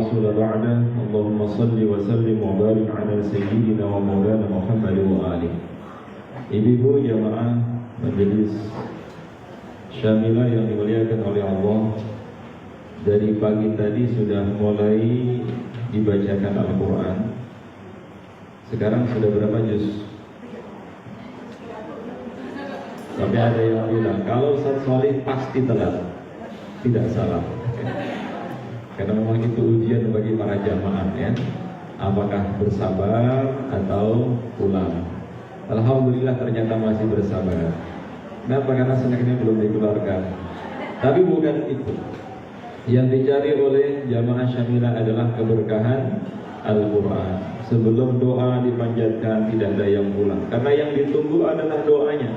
رسول بعده اللهم صل وسلم وبارك على سيدنا ومولانا محمد وآله. Ibu-ibu jamaah majelis Syamilah yang dimuliakan oleh Allah, dari pagi tadi sudah mulai dibacakan Al-Quran. Sekarang sudah berapa juz? Sampai ada yang bilang kalau Ustaz Sholih pasti telat. Tidak salah, karena memang itu ujian bagi para jamaah ya. Apakah bersabar atau pulang? Alhamdulillah ternyata masih bersabar. Kenapa? Karena senaknya belum dikeluarkan. Tapi bukan itu. Yang dicari oleh jamaah Syamilah adalah keberkahan Al-Quran. Sebelum doa dipanjatkan tidak ada yang pulang, karena yang ditunggu adalah doanya.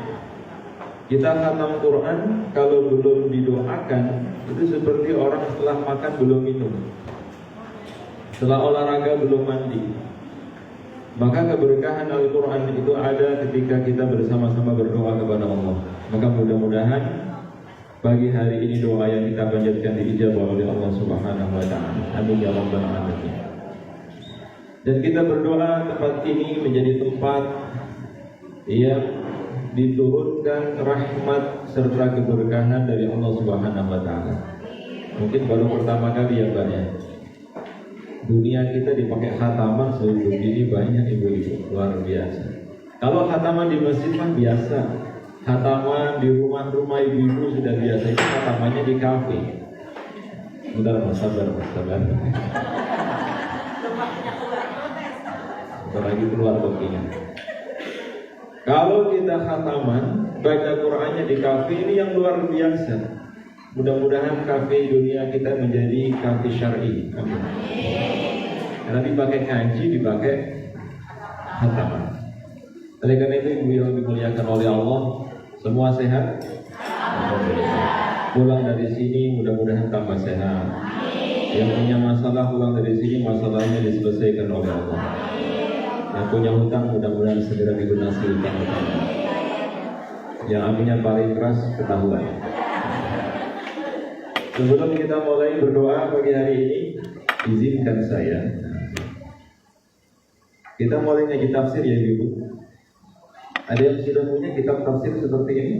Kita khatam Quran kalau belum didoakan itu seperti orang setelah makan belum minum, setelah olahraga belum mandi. Maka keberkahan Al-Quran itu ada ketika kita bersama-sama berdoa kepada Allah. Maka mudah-mudahan pagi hari ini doa yang kita panjatkan diijabah oleh Allah Subhanahu wa Ta'ala. Amin ya rabbal alamin. Dan kita berdoa tempat ini menjadi tempat yang diturunkan rahmat serta keberkahan dari Allah Subhanahu wa Ta'ala. Mungkin baru pertama kali ya Mbak ya, dunia kita dipakai khataman seluruh ini banyak ibu-ibu, luar biasa. Kalau khataman di masjid mah biasa, khataman di rumah-rumah ibu-ibu sudah biasa. Itu khatamannya di kafe. Bentar mas, sabar. Bentar lagi keluar kopinya. Kalau kita khataman, baca Qur'annya di kafe, ini yang luar biasa. Mudah-mudahan kafe dunia kita menjadi kafe syar'i. Amin. Karena dipakai ngaji, dipakai khataman. Oleh karena itu ibu yang dimuliakan oleh Allah, semua sehat. Pulang dari sini mudah-mudahan tambah sehat. Yang punya masalah pulang dari sini masalahnya diselesaikan oleh Allah. Yang punya hutang mudah-mudahan segera dilunasi hutang-hutangnya. Yang apinya paling keras ketahuan. Sebelum kita mulai berdoa pagi hari ini, izinkan saya kita mulai ngaji tafsir ya ibu. Ada yang sudah punya kitab tafsir seperti ini?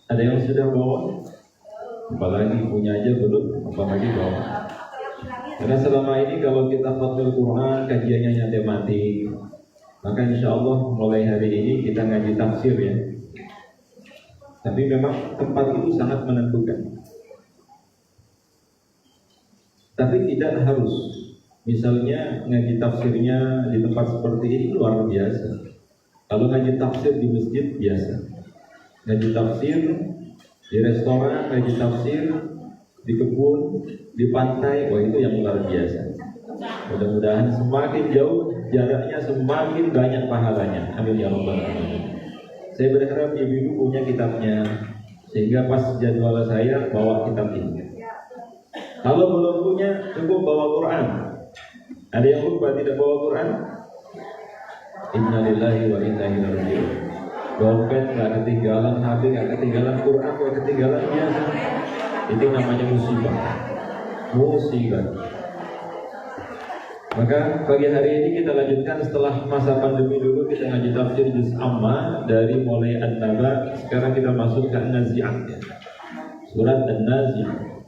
Ada yang sudah bawa? Apalagi punya aja belum, apalagi bawa. Karena selama ini kalau kita khatamul Quran kajiannya tematik, maka insya Allah mulai hari ini kita ngaji tafsir ya. Tapi memang tempat itu sangat menentukan. Tapi tidak harus. Misalnya ngaji tafsirnya di tempat seperti ini luar biasa. Kalau ngaji tafsir di masjid biasa. Ngaji tafsir di restoran, ngaji tafsir di kebun, di pantai, wah itu yang luar biasa. Mudah-mudahan semakin jauh jaraknya semakin banyak pahalanya. Amin ya rabbal alamin. Saya berharap ibu-ibu punya kitabnya, sehingga pas jadwal saya bawa kitab ini. Kalau belum punya, cukup bawa Quran. Ada yang lupa tidak bawa Quran? Inna lillahi wa inna ilaihi raji'un. Dompet nggak ketinggalan, HP nggak ketinggalan, Quran nggak ketinggalan, biasa. Itu namanya musibah. Maka pagi hari ini kita lanjutkan setelah masa pandemi dulu, kita ngaji tafsir juz amma dari mulai An-Naba. Sekarang kita masuk ke An-Nazi'at ya. Surat An-Nazi'at.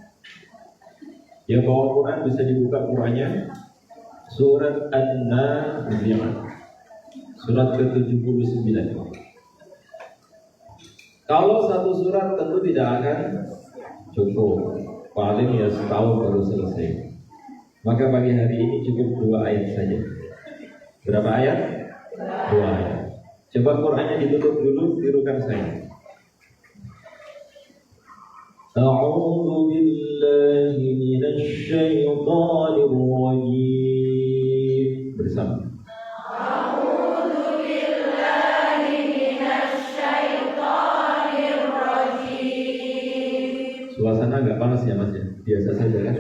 Yang bawa Quran bisa dibuka Qurannya. Surat An-Nazi'at. Surat ke-79. Kalau satu surat tentu tidak akan cukup, paling ya setahun baru selesai. Maka pagi hari ini cukup 2 ayat saja. Berapa ayat? 2 ayat. Coba Qurannya ditutup dulu, tirukan saya. A'udzu billahi minasy syaithanir rajim. Bersama. Suasana agak panas ya mas ya, biasa saja kan.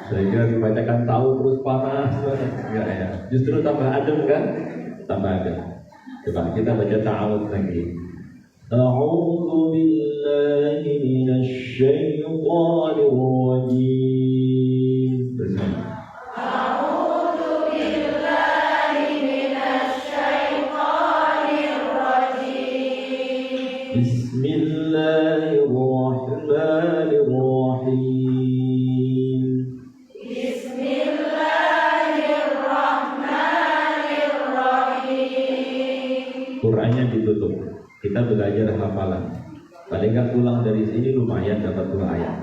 Saya kira dibacakan tahu terus panas, enggak ya. Justru tambah adem kan? Tambah adem. Coba kita baca ta'awudz lagi. A'udzu billahi billahi minasyaitonir rajim. Bersama. Bismillahirrahmanirrahim. Bismillahirrahmanirrahim. Qurannya ditutup. Kita belajar hafalan. Paling nggak pulang dari sini lumayan dapat 2 ayat.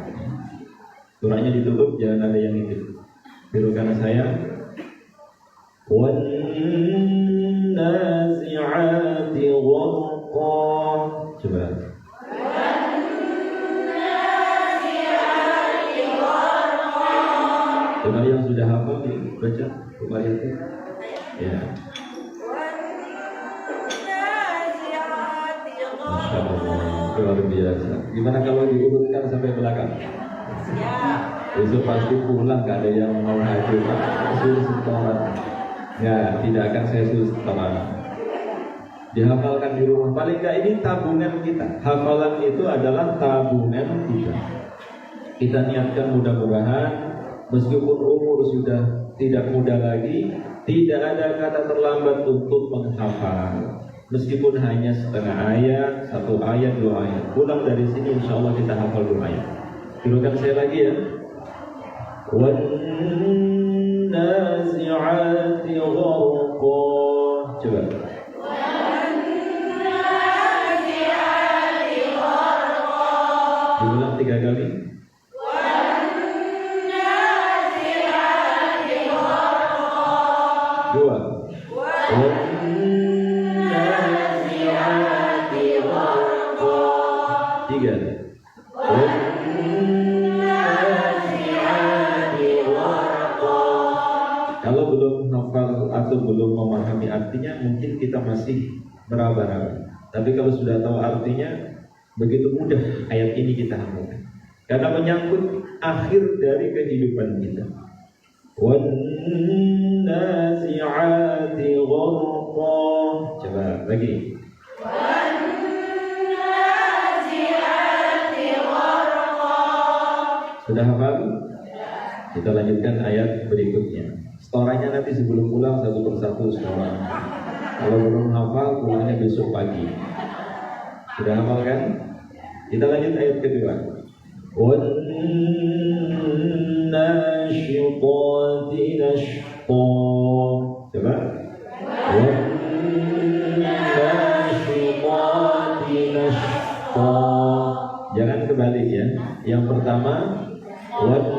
Qurannya ditutup, jangan ada yang itu. Tirukan saya. Wan nazi'ati gharqa. Coba. Coba yang sudah hafal baca ayatnya. Ya. Masya Allah, luar biasa. Gimana kalau diurutkan sampai belakang? Besok pasti pulang, gak ada yang mau hadir. Suruh setoran. Ya, tidak akan saya suruh setoran. Dihafalkan di rumah. Paling gak ini tabungan kita. Hafalan itu adalah tabungan kita. Kita niatkan mudah-mudahan meskipun umur sudah tidak muda lagi, tidak ada kata terlambat untuk menghafal. Meskipun hanya setengah ayat, 1 ayat, 2 ayat. Pulang dari sini insya Allah kita hafal 2 ayat. Tirukan saya lagi ya. Wan nazi'ati gharqa. Coba. Diulang 3 kali. Dua. Tiga. Kalau belum hafal atau belum memahami artinya, mungkin kita masih meraba-raba. Tapi kalau sudah tahu artinya, begitu mudah ayat ini kita hafalkan. Karena menyangkut akhir dari kehidupan kita. Wan nazi'ati gharqa. Coba lagi. Wan nazi'ati gharqa. Sudah hafal? Kita lanjutkan ayat berikutnya. Setorannya nanti sebelum pulang 1 persatu setoran. Kalau belum hafal, pulangnya besok pagi. Sudah hafal kan? Kita lanjut ayat kedua. Wan nasyitati nashqa. Coba. Wan nasyitati nashqa. Jangan kebalik ya. Yang pertama, wan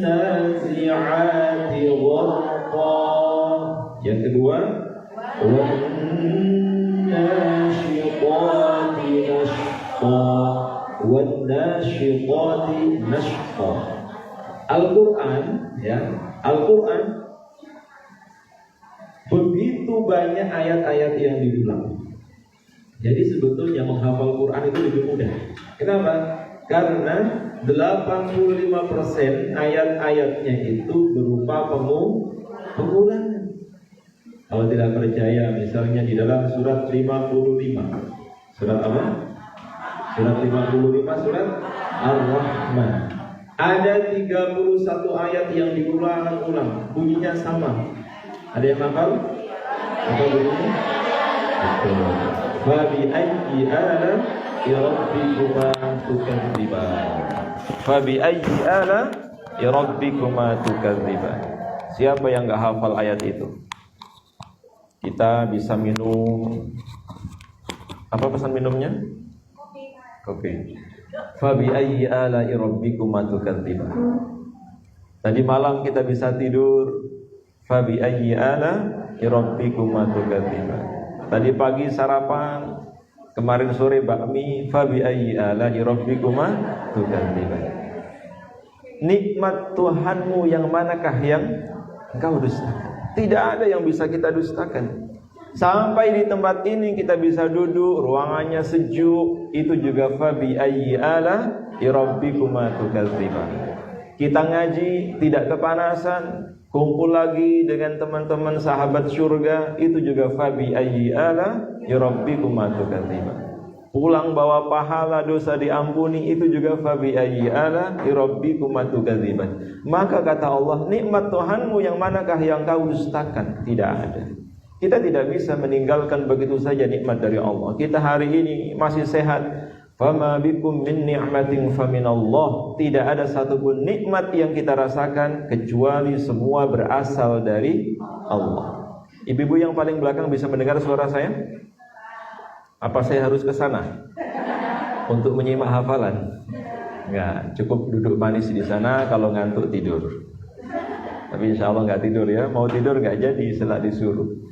nazi'ati gharqa. Yang kedua, wan nasyitati nashqa. Wan nasyitati nashqa. Al-Quran ya, Al-Quran begitu banyak ayat-ayat yang diulang. Jadi sebetulnya menghafal Quran itu lebih mudah. Kenapa? Karena 85% ayat-ayatnya itu berupa pengulangan. Kalau tidak percaya, misalnya di dalam surat 55. Surat apa? Surat 55, surat Ar-Rahman. Ada 31 ayat yang diulang-ulang, bunyinya sama. Ada yang hafal? Apa bunyinya? Fabi ayyi ala'i rabbikuma tukadziban. Fabi ayyi ala'i rabbikuma tukadziban. Siapa yang enggak hafal ayat itu? Kita bisa minum. Apa pesan minumnya? Kopi. Fabi ayyi ala'i rabbikuma tukadziban. Tadi malam kita bisa tidur. Fabi ayyi ala'i rabbikuma tukadziban. Tadi pagi sarapan, kemarin sore bakmi. Fabi ayyi ala'i rabbikuma tukadziban. Nikmat Tuhanmu yang manakah yang engkau dustakan? Tidak ada yang bisa kita dustakan. Sampai di tempat ini kita bisa duduk, ruangannya sejuk, itu juga fabi ayyi ala'i rabbikuma tukadziban. Kita ngaji tidak kepanasan, kumpul lagi dengan teman-teman sahabat surga, itu juga fabi ayyi ala'i rabbikuma tukadziban. pulang bawa pahala, dosa diampuni, itu juga fabi ayyi ala rabbikum tukadziban. Maka kata Allah, nikmat Tuhanmu yang manakah yang kau dustakan? Tidak ada. Kita tidak bisa meninggalkan begitu saja nikmat dari Allah. Kita hari ini masih sehat. Fama bikum min ni'matin faminallah. Tidak ada satupun nikmat yang kita rasakan kecuali semua berasal dari Allah. Ibu-ibu yang paling belakang bisa mendengar suara saya? Apa saya harus ke sana untuk menyimak hafalan? Enggak, cukup duduk manis di sana, kalau ngantuk tidur. Tapi insya Allah nggak tidur ya. Mau tidur nggak jadi setelah disuruh.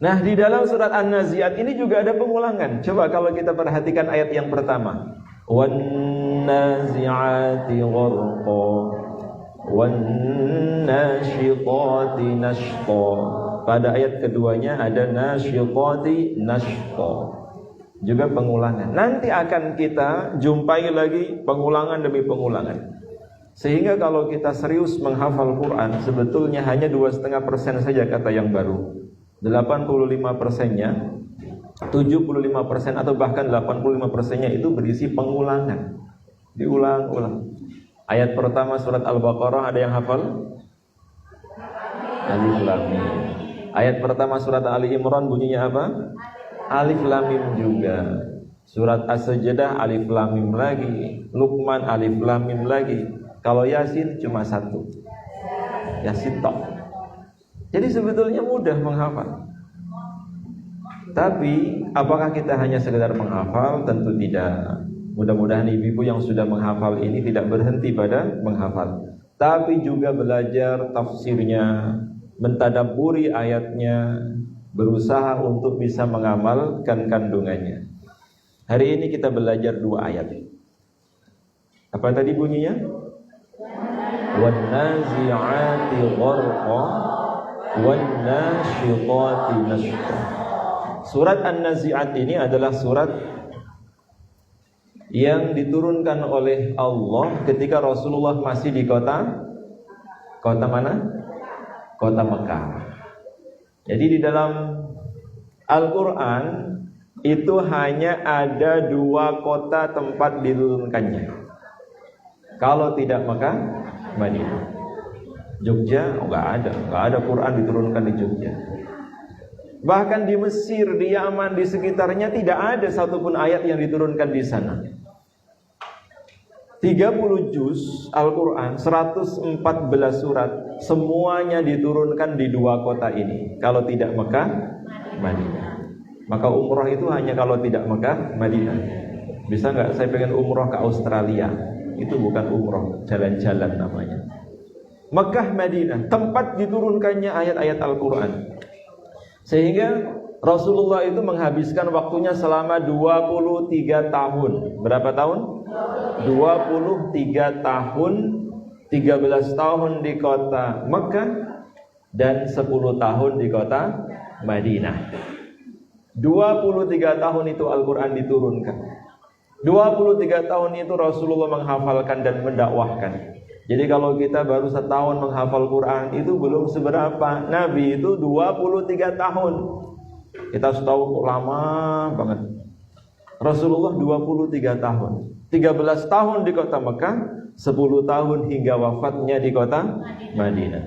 Nah, di dalam surat An-Nazi'at ini juga ada pengulangan. Coba kalau kita perhatikan ayat yang pertama. Wan-nazi'ati gharqa wan-nasyiqati nashqa. Pada ayat keduanya ada nasyiqati nashqa. Juga pengulangan. Nanti akan kita jumpai lagi pengulangan demi pengulangan. Sehingga kalau kita serius menghafal Quran, sebetulnya hanya 2,5% saja kata yang baru. 85%-nya, 75% atau bahkan 85%-nya itu berisi pengulangan. Diulang-ulang. Ayat pertama surat Al-Baqarah ada yang hafal? Alif Lam Mim. Ayat pertama surat Ali Imran bunyinya apa? Alif Lam Mim juga. Surat As-Sajdah Alif Lam Mim lagi. Luqman Alif Lam Mim lagi. Kalau Yasin cuma satu. Yasin tok. Jadi sebetulnya mudah menghafal. Tapi apakah kita hanya sekedar menghafal? Tentu tidak. Mudah-mudahan ibu-ibu yang sudah menghafal ini tidak berhenti pada menghafal, tapi juga belajar tafsirnya, mentadabburi ayatnya, berusaha untuk bisa mengamalkan kandungannya. Hari ini kita belajar 2 ayat. Apa tadi bunyinya? Wan-nazi'ati gharqa wan-nasyiqati nashqa. Surat An-Nazi'at ini adalah surat yang diturunkan oleh Allah ketika Rasulullah masih di kota mana? Kota Mekah. Jadi di dalam Al-Quran itu hanya ada 2 kota tempat diturunkannya. Kalau tidak Mekah, Madinah. Jogja nggak ada Quran diturunkan di Jogja. Bahkan di Mesir, di Yaman, di sekitarnya tidak ada satupun ayat yang diturunkan di sana. 30 juz Al-Quran, 114 surat, semuanya diturunkan di 2 kota ini. Kalau tidak Mekah, Madinah. Maka umroh itu hanya kalau tidak Mekah, Madinah. Bisa nggak saya pengen umroh ke Australia? Itu bukan umroh, jalan-jalan namanya. Mekah, Madinah, tempat diturunkannya ayat-ayat Al-Quran. Sehingga Rasulullah itu menghabiskan waktunya selama 23 tahun. Berapa tahun? 23 tahun, 13 tahun di kota Mekah dan 10 tahun di kota Madinah. 23 tahun itu Al-Quran diturunkan. 23 tahun itu Rasulullah menghafalkan dan mendakwahkan. Jadi kalau kita baru setahun menghafal Quran itu belum seberapa. Nabi itu 23 tahun. Kita tahu lama banget. Rasulullah 23 tahun. 13 tahun di kota Mekah, 10 tahun hingga wafatnya di kota Madinah.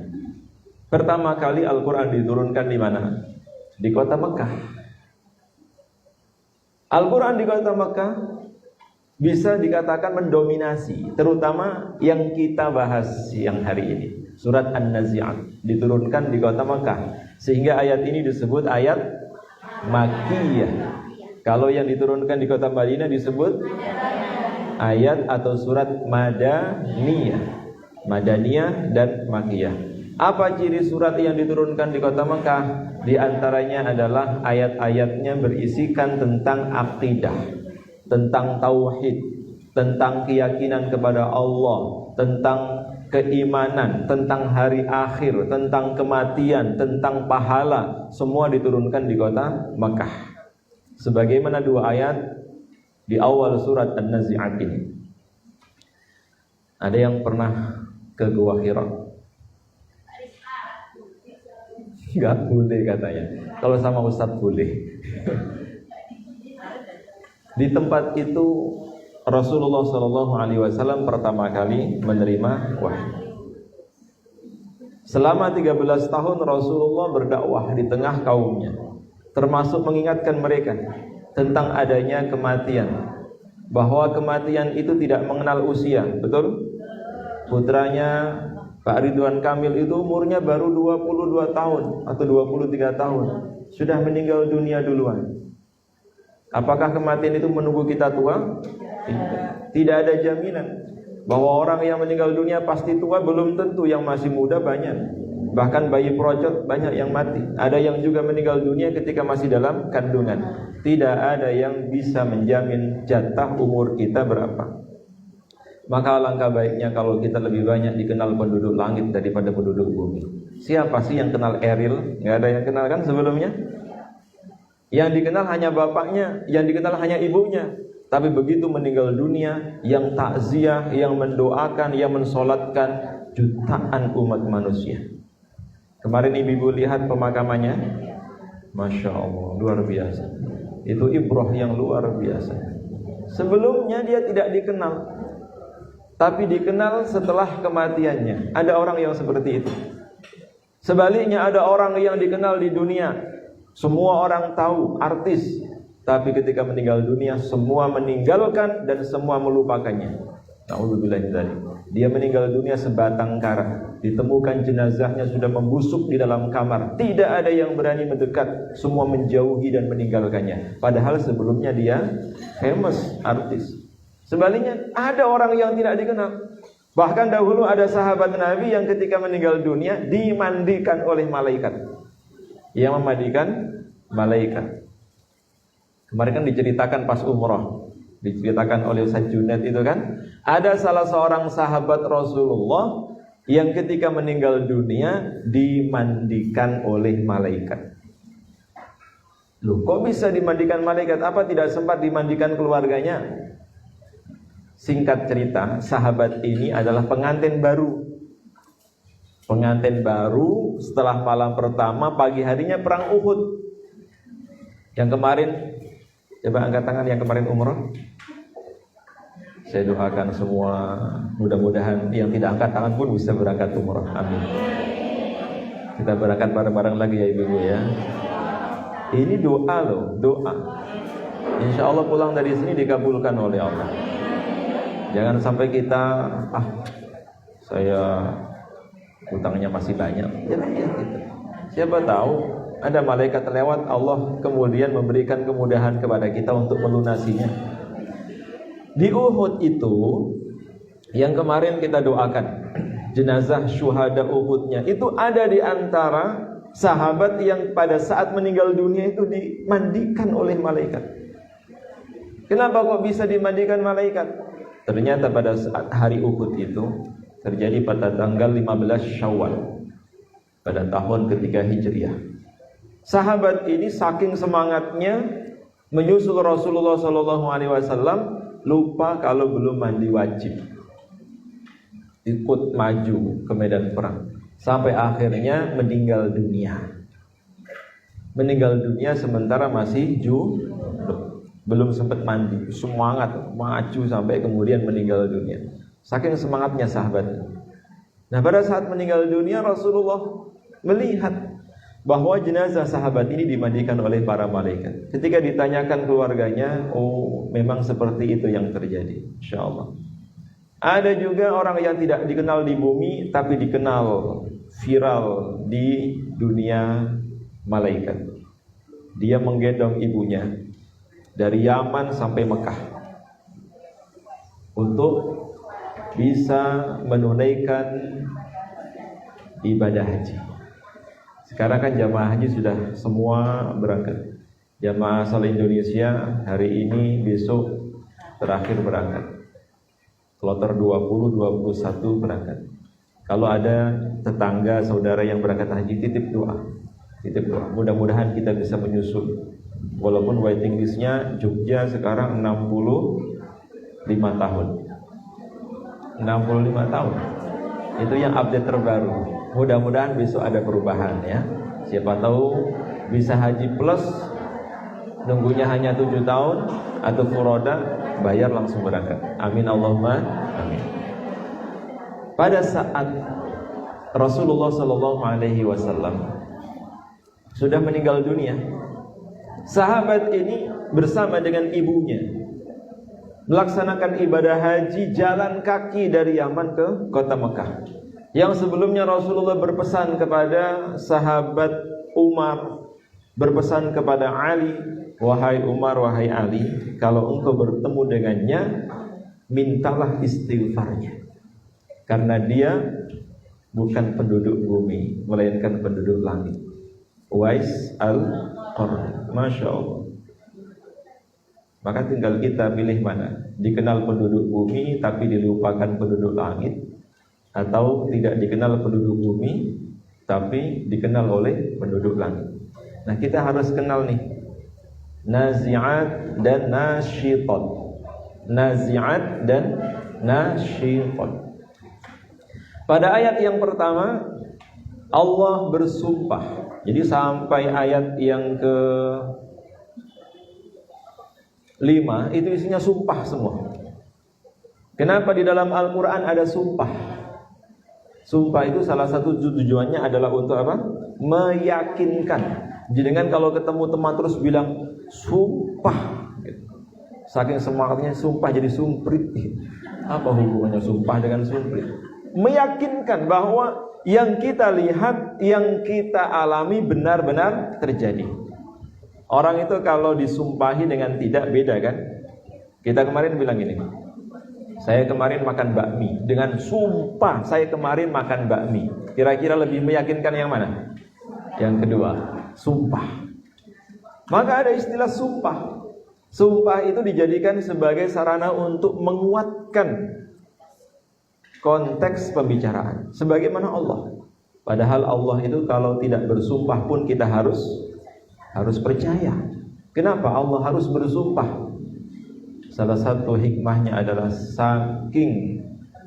Pertama kali Al-Quran diturunkan di mana? Di kota Mekah. Al-Quran di kota Mekah bisa dikatakan mendominasi, terutama yang kita bahas yang hari ini. Surat An-Nazi'at diturunkan di kota Mekah, sehingga ayat ini disebut ayat Makkiyah. Kalau yang diturunkan di kota Madinah disebut ayat atau surat Madaniyah. Madaniyah dan Makkiyah. Apa ciri surat yang diturunkan di kota Mekah? Di antaranya adalah ayat-ayatnya berisikan tentang akidah, tentang tauhid, tentang keyakinan kepada Allah, tentang keimanan, tentang hari akhir, tentang kematian, tentang pahala. Semua diturunkan di kota Mekah. Sebagaimana 2 ayat di awal surat An-Nazi'at ini. Ada yang pernah ke Gua Hira? Gak boleh katanya. Kalau sama Ustadz boleh. Di tempat itu Rasulullah SAW pertama kali menerima wahyu. Selama 13 tahun Rasulullah berdakwah di tengah kaumnya, termasuk mengingatkan mereka tentang adanya kematian, bahwa kematian itu tidak mengenal usia. Betul? Putranya Pak Ridwan Kamil itu umurnya baru 22 tahun atau 23 tahun, sudah meninggal dunia duluan. Apakah kematian itu menunggu kita tua? Tidak ada jaminan. Bahwa orang yang meninggal dunia pasti tua belum tentu, yang masih muda banyak. Bahkan bayi procot banyak yang mati. Ada yang juga meninggal dunia ketika masih dalam kandungan. Tidak ada yang bisa menjamin jatah umur kita berapa. Maka alangkah baiknya kalau kita lebih banyak dikenal penduduk langit daripada penduduk bumi. Siapa sih yang kenal Eril? Nggak ada yang kenal kan sebelumnya? Yang dikenal hanya bapaknya, yang dikenal hanya ibunya. Tapi begitu meninggal dunia, yang takziah, yang mendoakan, yang mensolatkan jutaan umat manusia. Kemarin ibu lihat pemakamannya, Masya Allah, luar biasa. Itu ibrah yang luar biasa. Sebelumnya dia tidak dikenal, tapi dikenal setelah kematiannya. Ada orang yang seperti itu. Sebaliknya ada orang yang dikenal di dunia, semua orang tahu, artis, tapi ketika meninggal dunia semua meninggalkan dan semua melupakannya. Na'udzubillah min dzalik. Dia meninggal dunia sebatang kara. Ditemukan jenazahnya sudah membusuk di dalam kamar. Tidak ada yang berani mendekat, semua menjauhi dan meninggalkannya. Padahal sebelumnya dia famous, artis. Sebaliknya ada orang yang tidak dikenal. Bahkan dahulu ada sahabat Nabi yang ketika meninggal dunia dimandikan oleh malaikat. Yang memandikan malaikat. Kemarin kan diceritakan pas umrah, diceritakan oleh Ustaz Junaid itu kan, ada salah seorang sahabat Rasulullah yang ketika meninggal dunia dimandikan oleh malaikat. Loh, kok bisa dimandikan malaikat? Apa tidak sempat dimandikan keluarganya? Singkat cerita, sahabat ini adalah pengantin baru. Pengantin baru setelah malam pertama, pagi harinya perang Uhud. Yang kemarin, coba angkat tangan yang kemarin umrah. Saya doakan semua, mudah-mudahan yang tidak angkat tangan pun bisa berangkat umrah. Amin. Kita berangkat bareng-bareng lagi ya ibu-ibu ya. Ini doa loh, doa. Insya Allah pulang dari sini dikabulkan oleh Allah. Jangan sampai kita, saya hutangnya masih banyak. Jangan ya gitu. Siapa tahu ada malaikat lewat, Allah kemudian memberikan kemudahan kepada kita untuk melunasinya. Di Uhud itu yang kemarin kita doakan, jenazah syuhada Uhudnya itu ada di antara sahabat yang pada saat meninggal dunia itu dimandikan oleh malaikat. Kenapa kok bisa dimandikan malaikat? Ternyata pada saat hari Uhud itu terjadi pada tanggal 15 Syawal pada tahun ketiga Hijriah. Sahabat ini saking semangatnya menyusul Rasulullah SAW, lupa kalau belum mandi wajib, ikut maju ke medan perang sampai akhirnya meninggal dunia. Meninggal dunia sementara masih belum sempat mandi, semangat maju sampai kemudian meninggal dunia. Saking semangatnya sahabat. Nah, pada saat meninggal dunia Rasulullah melihat bahwa jenazah sahabat ini dimandikan oleh para malaikat. Ketika ditanyakan keluarganya, oh memang seperti itu yang terjadi. Insyaallah. Ada juga orang yang tidak dikenal di bumi tapi dikenal viral di dunia malaikat. Dia menggendong ibunya dari Yaman sampai Mekah untuk bisa menunaikan ibadah haji. Sekarang kan jamaah haji sudah semua berangkat. Jamaah asal Indonesia hari ini, besok terakhir berangkat. Kloter 20, 21 berangkat. Kalau ada tetangga, saudara yang berangkat haji, titip doa. Titip doa. Mudah-mudahan kita bisa menyusul. Walaupun waiting listnya Jogja sekarang 65 tahun. 65 tahun. Itu yang update terbaru. Mudah-mudahan besok ada perubahan ya. Siapa tahu bisa haji plus nunggunya hanya 7 tahun, atau furoda, bayar langsung berangkat. Amin Allahumma amin. Pada saat Rasulullah SAW sudah meninggal dunia, sahabat ini bersama dengan ibunya melaksanakan ibadah haji jalan kaki dari Yaman ke kota Mekah. Yang sebelumnya Rasulullah berpesan kepada sahabat Umar, berpesan kepada Ali, wahai Umar, wahai Ali, kalau engkau bertemu dengannya, mintalah istighfarnya, karena dia bukan penduduk bumi, melainkan penduduk langit. Uwais al-Qarni, Masya Allah. Maka tinggal kita pilih mana, dikenal penduduk bumi tapi dilupakan penduduk langit, atau tidak dikenal penduduk bumi tapi dikenal oleh penduduk langit. Nah, kita harus kenal nih nazi'at dan nasyitat. Nazi'at dan nasyitat. Pada ayat yang pertama Allah bersumpah. Jadi sampai ayat yang ke 5 itu isinya sumpah semua. Kenapa di dalam Al-Quran ada sumpah? Sumpah itu salah satu tujuannya adalah untuk apa? Meyakinkan. Jadi dengan kalau ketemu teman terus bilang sumpah, saking semangatnya sumpah jadi sumprit. Apa hubungannya sumpah dengan sumprit? Meyakinkan bahwa yang kita lihat, yang kita alami benar-benar terjadi. Orang itu kalau disumpahi dengan tidak, beda kan? Kita kemarin bilang gini, saya kemarin makan bakmi. Dengan sumpah saya kemarin makan bakmi, kira-kira lebih meyakinkan yang mana? Yang kedua, sumpah. Maka ada istilah sumpah. Sumpah itu dijadikan sebagai sarana untuk menguatkan konteks pembicaraan, sebagaimana Allah. Padahal Allah itu kalau tidak bersumpah pun kita harus percaya. Kenapa Allah harus bersumpah? Salah satu hikmahnya adalah saking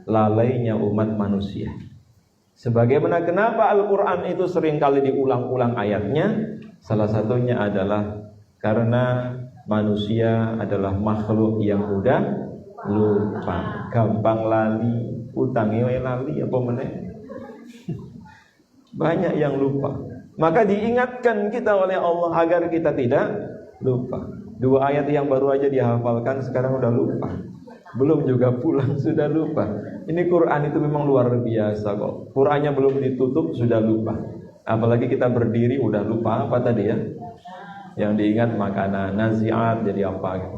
lalainya umat manusia. Sebagaimana kenapa Al-Quran itu seringkali diulang-ulang ayatnya, salah satunya adalah karena manusia adalah makhluk yang mudah lupa, gampang lali, utangi lali apa meneh. Banyak yang lupa. Maka diingatkan kita oleh Allah agar kita tidak lupa. 2 ayat yang baru aja dihafalkan sekarang udah lupa. Belum juga pulang sudah lupa. Ini Quran itu memang luar biasa kok. Qurannya belum ditutup sudah lupa. Apalagi kita berdiri udah lupa apa tadi ya? Yang diingat makanan, nazi'at jadi apa gitu.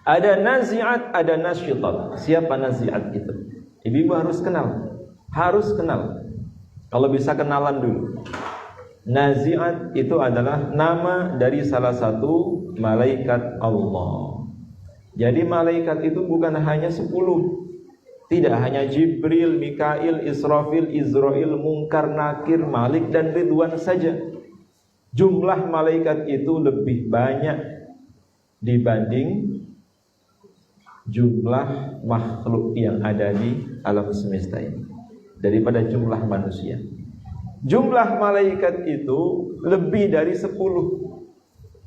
Ada nazi'at, ada nasyitat. Siapa nazi'at itu? Ibu harus kenal. Harus kenal. Kalau bisa kenalan dulu. Nazi'at itu adalah nama dari salah satu malaikat Allah. Jadi malaikat itu bukan hanya 10. Tidak hanya Jibril, Mikail, Israfil, Izrail, Munkar, Nakir, Malik dan Ridwan saja. Jumlah malaikat itu lebih banyak dibanding jumlah makhluk yang ada di alam semesta ini, daripada jumlah manusia. Jumlah malaikat itu lebih dari 10.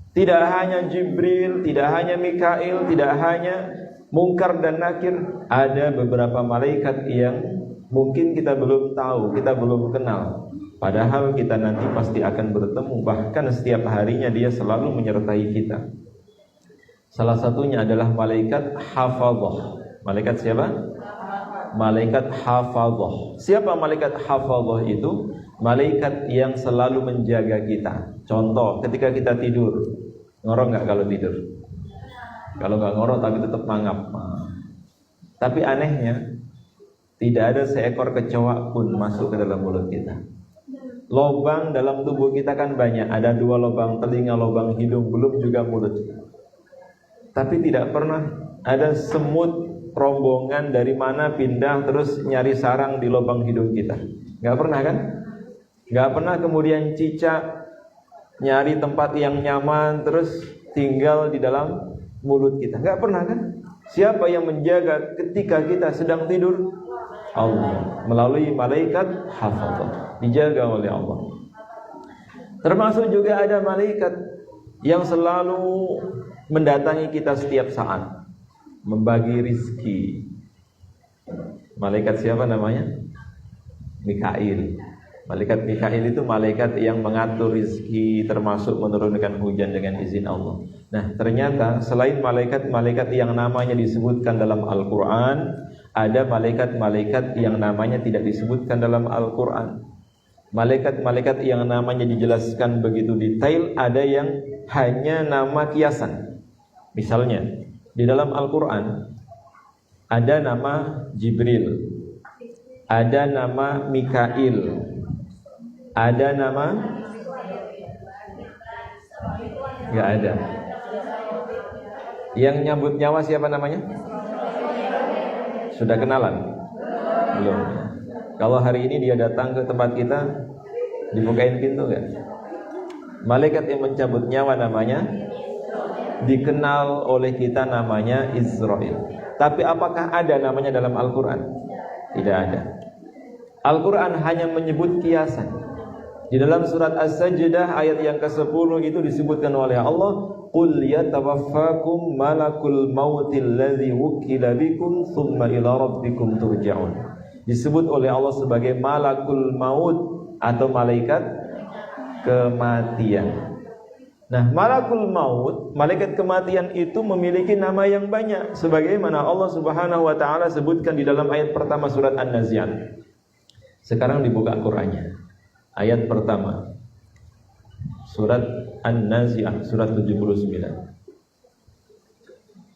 Tidak hanya Jibril, tidak hanya Mikail, tidak hanya Munkar dan Nakir. Ada beberapa malaikat yang mungkin kita belum tahu, kita belum kenal. Padahal kita nanti pasti akan bertemu. Bahkan setiap harinya dia selalu menyertai kita. Salah satunya adalah malaikat hafadhah. Malaikat siapa? Malaikat hafadhah. Siapa malaikat hafadhah itu? Malaikat yang selalu menjaga kita. Contoh, ketika kita tidur, ngorok nggak kalau tidur? Kalau nggak ngorok tapi tetap mangap. Tapi anehnya, tidak ada seekor kecoa pun masuk ke dalam mulut kita. Lobang dalam tubuh kita kan banyak. Ada 2 lobang telinga, lobang hidung, belum juga mulut. Tapi tidak pernah ada semut rombongan dari mana pindah terus nyari sarang di lubang hidung kita. Nggak pernah kan? Nggak pernah kemudian cicak nyari tempat yang nyaman terus tinggal di dalam mulut kita. Nggak pernah kan? Siapa yang menjaga ketika kita sedang tidur? Allah, melalui malaikat hafadhah, dijaga oleh Allah. Termasuk juga ada malaikat yang selalu mendatangi kita setiap saat, membagi rizki. Malaikat siapa namanya? Mikail. Malaikat Mikail itu malaikat yang mengatur rizki, termasuk menurunkan hujan dengan izin Allah. Nah, ternyata selain malaikat-malaikat yang namanya disebutkan dalam Al-Quran, ada malaikat-malaikat yang namanya tidak disebutkan dalam Al-Quran. Malaikat-malaikat yang namanya dijelaskan begitu detail, ada yang hanya nama kiasan. Misalnya, di dalam Al-Quran ada nama Jibril, ada nama Mikail, ada nama nggak ada. Yang nyambut nyawa siapa namanya? Sudah kenalan? Belum. Kalau hari ini dia datang ke tempat kita, dibukain pintu nggak? Malaikat yang mencabut nyawa namanya dikenal oleh kita, namanya Israel. Tapi apakah ada namanya dalam Al-Quran? Tidak ada. Al-Quran hanya menyebut kiasan. Di dalam surat As-Sajdah ayat yang ke-10 itu disebutkan oleh Allah, "Qul yatawaffakum malakul mautil ladzi wukila bikum tsumma ila rabbikum turja'un." Disebut oleh Allah sebagai malakul maut atau malaikat kematian. Nah, malakul maut, malaikat kematian itu memiliki nama yang banyak, sebagaimana Allah Subhanahu wa taala sebutkan di dalam ayat pertama surat An-Nazi'at. Sekarang dibuka Qur'annya. Ayat pertama surat An-Nazi'at, surat 79.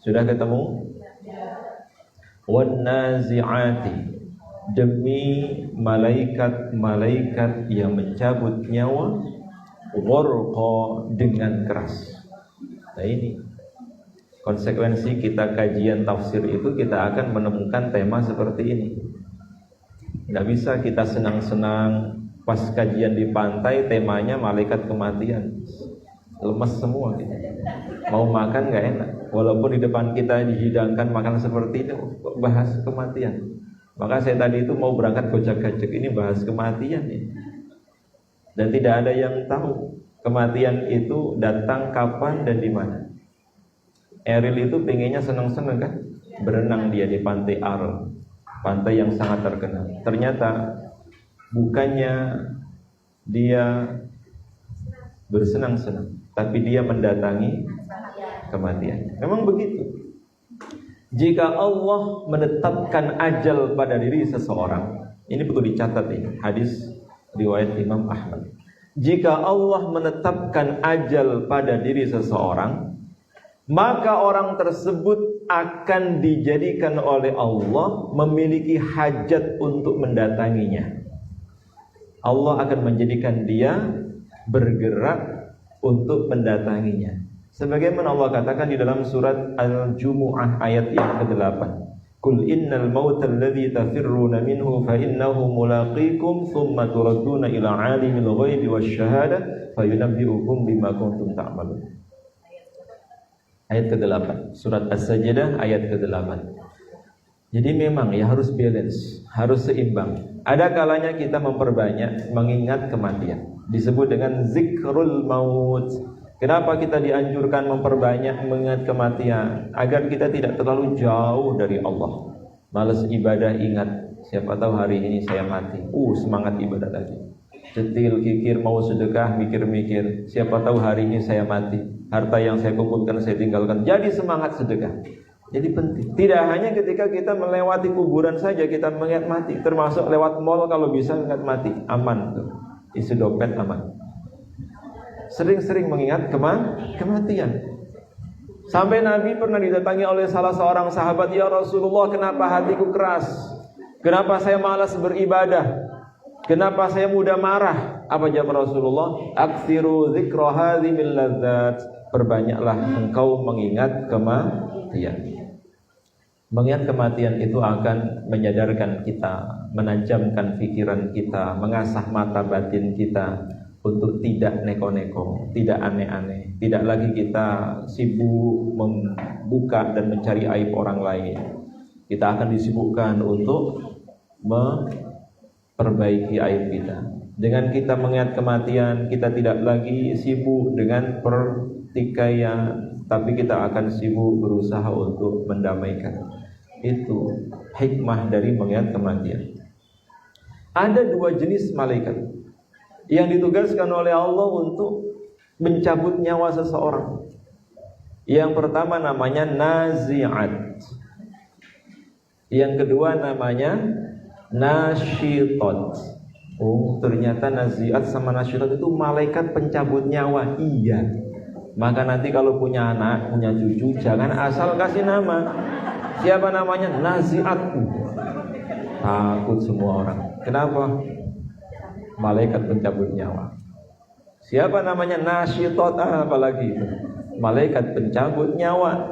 Sudah ketemu? Wan-nazi'ati, demi malaikat-malaikat yang mencabut nyawa, gharqa, dengan keras. Nah, ini konsekuensi kita kajian tafsir itu, kita akan menemukan tema seperti ini. Nggak bisa kita senang-senang pas kajian di pantai temanya malaikat kematian, lemes semua kita. Mau makan nggak enak, walaupun di depan kita dihidangkan makan seperti itu, bahas kematian. Maka saya tadi itu mau berangkat gojek-gojek, ini bahas kematian ini. Dan tidak ada yang tahu kematian itu datang kapan dan di mana. Eril itu pengennya senang-senang kan, berenang dia di pantai Arles, pantai yang sangat terkenal. Ternyata bukannya dia bersenang-senang, tapi dia mendatangi kematian. Memang begitu. Jika Allah menetapkan ajal pada diri seseorang, ini perlu dicatat ini, hadis riwayat Imam Ahmad. Jika Allah menetapkan ajal pada diri seseorang, maka orang tersebut akan dijadikan oleh Allah memiliki hajat untuk mendatanginya. Allah akan menjadikan dia bergerak untuk mendatanginya. Sebagaimana Allah katakan di dalam surat Al-Jumu'ah ayat yang ke-8. Qul innal mauta alladzi tafirruna minhu fa innahu mulaqikum tsumma turadduna ila 'alimil ghaibi wasyahada fayunabbi'ukum bima kuntum ta'malun. Ayat ke-8, surat As-Sajdah ayat ke-8. Jadi memang ya harus balance, harus seimbang. Ada kalanya kita memperbanyak mengingat kematian, disebut dengan zikrul maut. Kenapa kita dianjurkan memperbanyak mengingat kematian? Agar kita tidak terlalu jauh dari Allah. Malas ibadah, ingat siapa tahu hari ini saya mati. Semangat ibadah lagi. Cetil, kikir, mau sedekah, mikir-mikir siapa tahu hari ini saya mati. Harta yang saya kumpulkan saya tinggalkan. Jadi semangat sedekah. Jadi penting. Tidak hanya ketika kita melewati kuburan saja kita mengingat mati. Termasuk lewat mall kalau bisa ingat mati. Aman tuh. Isi dompet aman. Sering-sering mengingat kematian. Sampai Nabi pernah didatangi oleh salah seorang sahabat, "Ya Rasulullah, kenapa hatiku keras? Kenapa saya malas beribadah? Kenapa saya mudah marah?" Apa jawab Rasulullah? "Aktsiru dzikra hadzimil ladzat." Perbanyaklah engkau mengingat kematian. Mengingat kematian itu akan menyadarkan kita, menajamkan pikiran kita, mengasah mata batin kita untuk tidak neko-neko, tidak aneh-aneh. Tidak lagi kita sibuk membuka dan mencari aib orang lain. Kita akan disibukkan untuk memperbaiki aib kita. Dengan kita mengingat kematian, kita tidak lagi sibuk dengan tapi kita akan sibuk berusaha untuk mendamaikan. Itu hikmah dari mengingat kematian. Ada dua jenis malaikat yang ditugaskan oleh Allah untuk mencabut nyawa seseorang. Yang pertama namanya nazi'at. Yang kedua namanya nasyitot. Oh, ternyata nazi'at sama nasyitot itu malaikat pencabut nyawa. Iya. Maka nanti kalau punya anak, punya cucu, jangan asal kasih nama. Siapa namanya? Nazi'at. Takut semua orang. Kenapa? Malaikat pencabut nyawa. Siapa namanya? Nasyitot. Apalagi itu. Malaikat pencabut nyawa.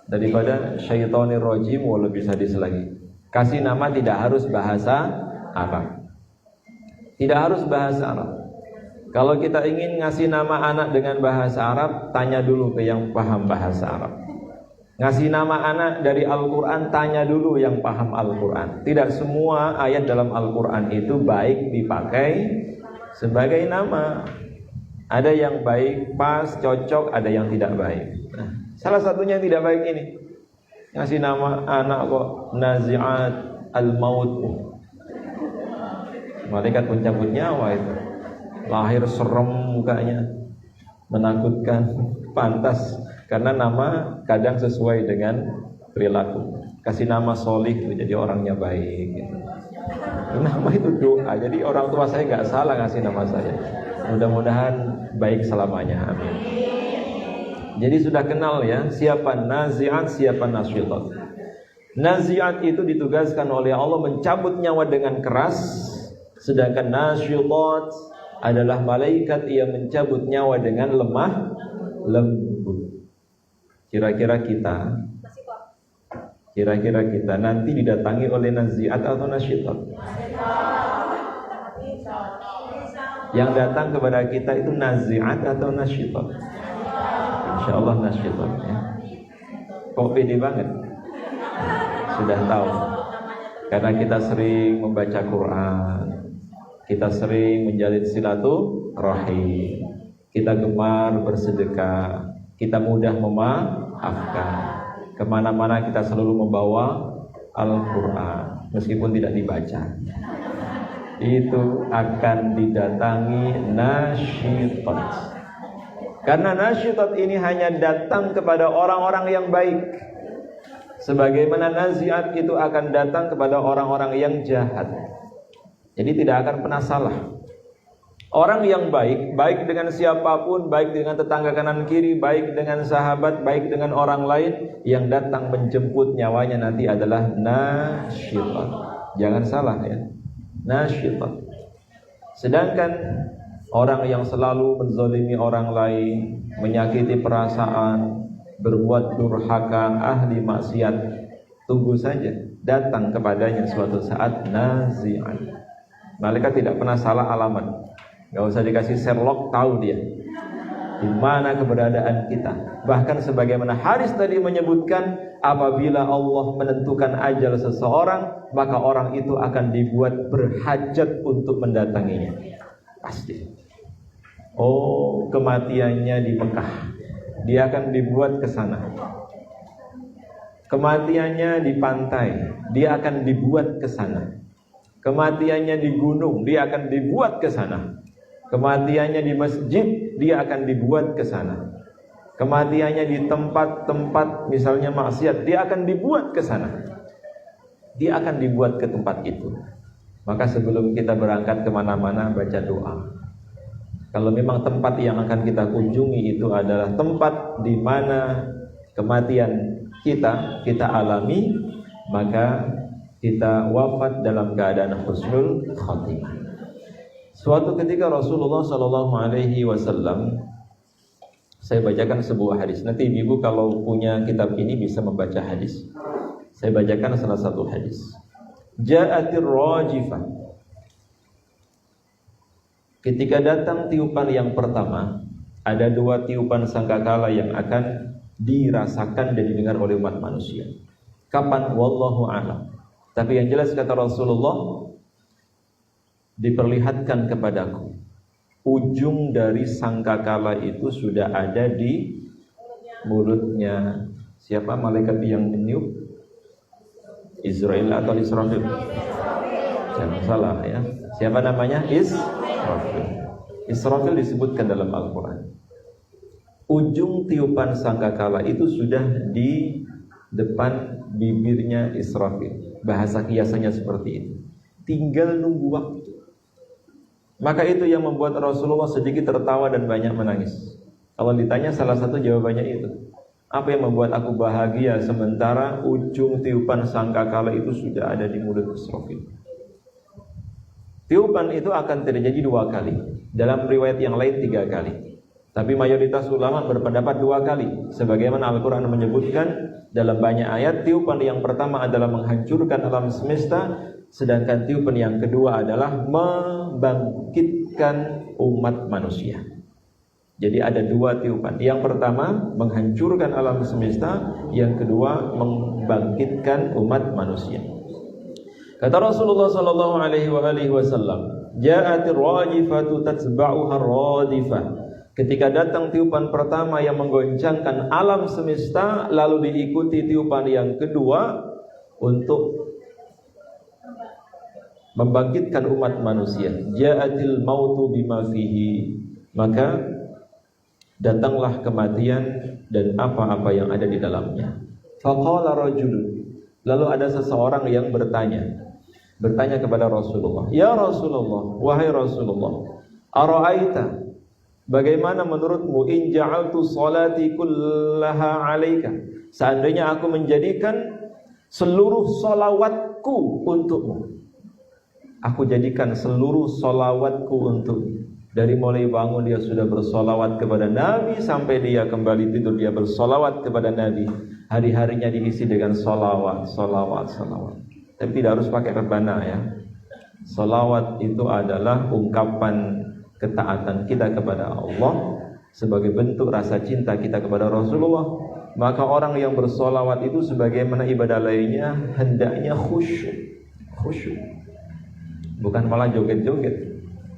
Daripada syaitonir rajim, lebih sadis lagi. Kasih nama tidak harus bahasa Arab. Tidak harus bahasa Arab. Kalau kita ingin ngasih nama anak dengan bahasa Arab, tanya dulu ke yang paham bahasa Arab. Ngasih nama anak dari Al-Quran, tanya dulu yang paham Al-Quran. Tidak semua ayat dalam Al-Quran itu baik dipakai sebagai nama. Ada yang baik, pas, cocok, ada yang tidak baik. Nah, salah satunya yang tidak baik ini, ngasih nama anak kok Nazi'at Al-Maut. Malaikat pencabut nyawa itu. Lahir serem mukanya, menakutkan, pantas. Karena nama kadang sesuai dengan perilaku. Kasih nama Solih, jadi orangnya baik gitu. Nama itu doa. Jadi orang tua saya nggak salah ngasih nama saya. Mudah-mudahan baik selamanya, amin. Jadi sudah kenal ya, siapa nazi'at, siapa nasyitot. Nazi'at itu ditugaskan oleh Allah mencabut nyawa dengan keras. Sedangkan nasyitot adalah malaikat yang mencabut nyawa dengan lemah lembut. Kira-kira kita nanti didatangi oleh nazi'at atau nasyitot? Yang datang kepada kita itu nazi'at atau nasyitot? Insyaallah nasyitot ya. Kok pede banget? Sudah tahu. Karena kita sering membaca Quran, kita sering menjalin silaturahim, kita gemar bersedekah, kita mudah memaafkan. Kemana-mana kita selalu membawa Al-Quran, meskipun tidak dibaca. Itu akan didatangi nasyitot. Karena nasyitot ini hanya datang kepada orang-orang yang baik. Sebagaimana nazi'at itu akan datang kepada orang-orang yang jahat. Jadi tidak akan pernah salah. Orang yang baik, baik dengan siapapun, baik dengan tetangga kanan kiri, baik dengan sahabat, baik dengan orang lain, yang datang menjemput nyawanya nanti adalah nasyitot. Jangan salah ya, nasyitot. Sedangkan orang yang selalu menzalimi orang lain, menyakiti perasaan, berbuat durhaka, ahli maksiat, tunggu saja, datang kepadanya suatu saat nazi'at. Malaikat tidak pernah salah alamat. Gak usah dikasih Sherlock, tahu dia di mana keberadaan kita. Bahkan sebagaimana Haris tadi menyebutkan, apabila Allah menentukan ajal seseorang, maka orang itu akan dibuat berhajat untuk mendatanginya. Pasti. Oh, kematiannya di Mekah, dia akan dibuat ke sana. Kematiannya di pantai, dia akan dibuat ke sana. Kematiannya di gunung, dia akan dibuat ke sana. Kematiannya di masjid, dia akan dibuat ke sana. Kematiannya di tempat-tempat misalnya maksiat, dia akan dibuat ke sana. Dia akan dibuat ke tempat itu. Maka sebelum kita berangkat kemana-mana, baca doa. Kalau memang tempat yang akan kita kunjungi itu adalah tempat di mana kematian kita alami, maka kita wafat dalam keadaan husnul khatimah. Suatu ketika Rasulullah SAW, saya bacakan sebuah hadis. Nanti ibu kalau punya kitab ini bisa membaca hadis. Saya bacakan salah satu hadis. Ja'atir rajifah. Ketika datang tiupan yang pertama, ada dua tiupan sangkakala yang akan dirasakan dan didengar oleh umat manusia. Kapan? Wallahu a'lam. Tapi yang jelas kata Rasulullah, diperlihatkan kepadaku ujung dari sangkakala itu sudah ada di mulutnya. Siapa malaikat yang meniup? Israel atau Israfil? Jangan salah ya. Siapa namanya? Israfil. Israfil disebutkan dalam Al-Quran. Ujung tiupan sangkakala itu sudah di depan bibirnya Israfil. Bahasa kiasannya seperti itu. Tinggal nunggu waktu. Maka itu yang membuat Rasulullah sedikit tertawa dan banyak menangis. Kalau ditanya, salah satu jawabannya itu. Apa yang membuat aku bahagia sementara ujung tiupan sangkakala itu sudah ada di mulut Israfil? Tiupan itu akan terjadi 2 kali. Dalam riwayat yang lain 3 kali. Tapi mayoritas ulama berpendapat 2 kali. Sebagaimana Al-Quran menyebutkan dalam banyak ayat, tiupan yang pertama adalah menghancurkan alam semesta, sedangkan tiupan yang kedua adalah membangkitkan umat manusia. Jadi ada 2 tiupan. Yang pertama menghancurkan alam semesta, yang kedua membangkitkan umat manusia. Kata Rasulullah sallallahu alaihi wasallam, "Ja'atir rajifatu tatba'uha radifah." Ketika datang tiupan pertama yang menggoncangkan alam semesta, lalu diikuti tiupan yang kedua untuk membangkitkan umat manusia. Ja'atil mautu bima fihi. Maka datanglah kematian dan apa-apa yang ada di dalamnya. Faqala rajul. Lalu ada seseorang yang bertanya kepada Rasulullah, "Ya Rasulullah, wahai Rasulullah, ara'aita, bagaimana menurutmu in ja'altu salati kullaha 'alaika? Seandainya aku menjadikan seluruh salawatku untukmu. Aku jadikan seluruh salawatku untukmu. Dari mulai bangun dia sudah bersolawat kepada Nabi, sampai dia kembali tidur dia bersolawat kepada Nabi. Hari-harinya diisi dengan solawat. Tapi tidak harus pakai rebana ya. Solawat itu adalah ungkapan ketaatan kita kepada Allah sebagai bentuk rasa cinta kita kepada Rasulullah. Maka orang yang bersolawat itu sebagaimana ibadah lainnya hendaknya khusyuk, bukan malah joget-joget.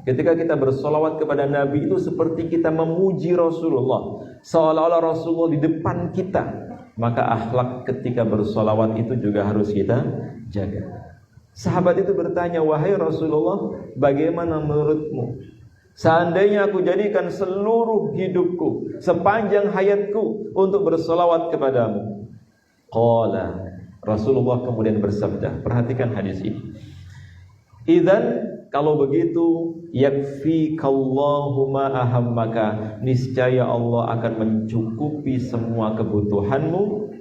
Ketika kita bersolawat kepada Nabi itu seperti kita memuji Rasulullah, seolah-olah Rasulullah di depan kita. Maka akhlak ketika bersolawat itu juga harus kita jaga. Sahabat itu bertanya, "Wahai Rasulullah, bagaimana menurutmu? Seandainya aku jadikan seluruh hidupku, sepanjang hayatku untuk bersolawat kepadamu." Qala, Rasulullah kemudian bersabda, perhatikan hadis ini. "Idzan, kalau begitu, yakfikallahu ma ahammaka, niscaya Allah akan mencukupi semua kebutuhanmu,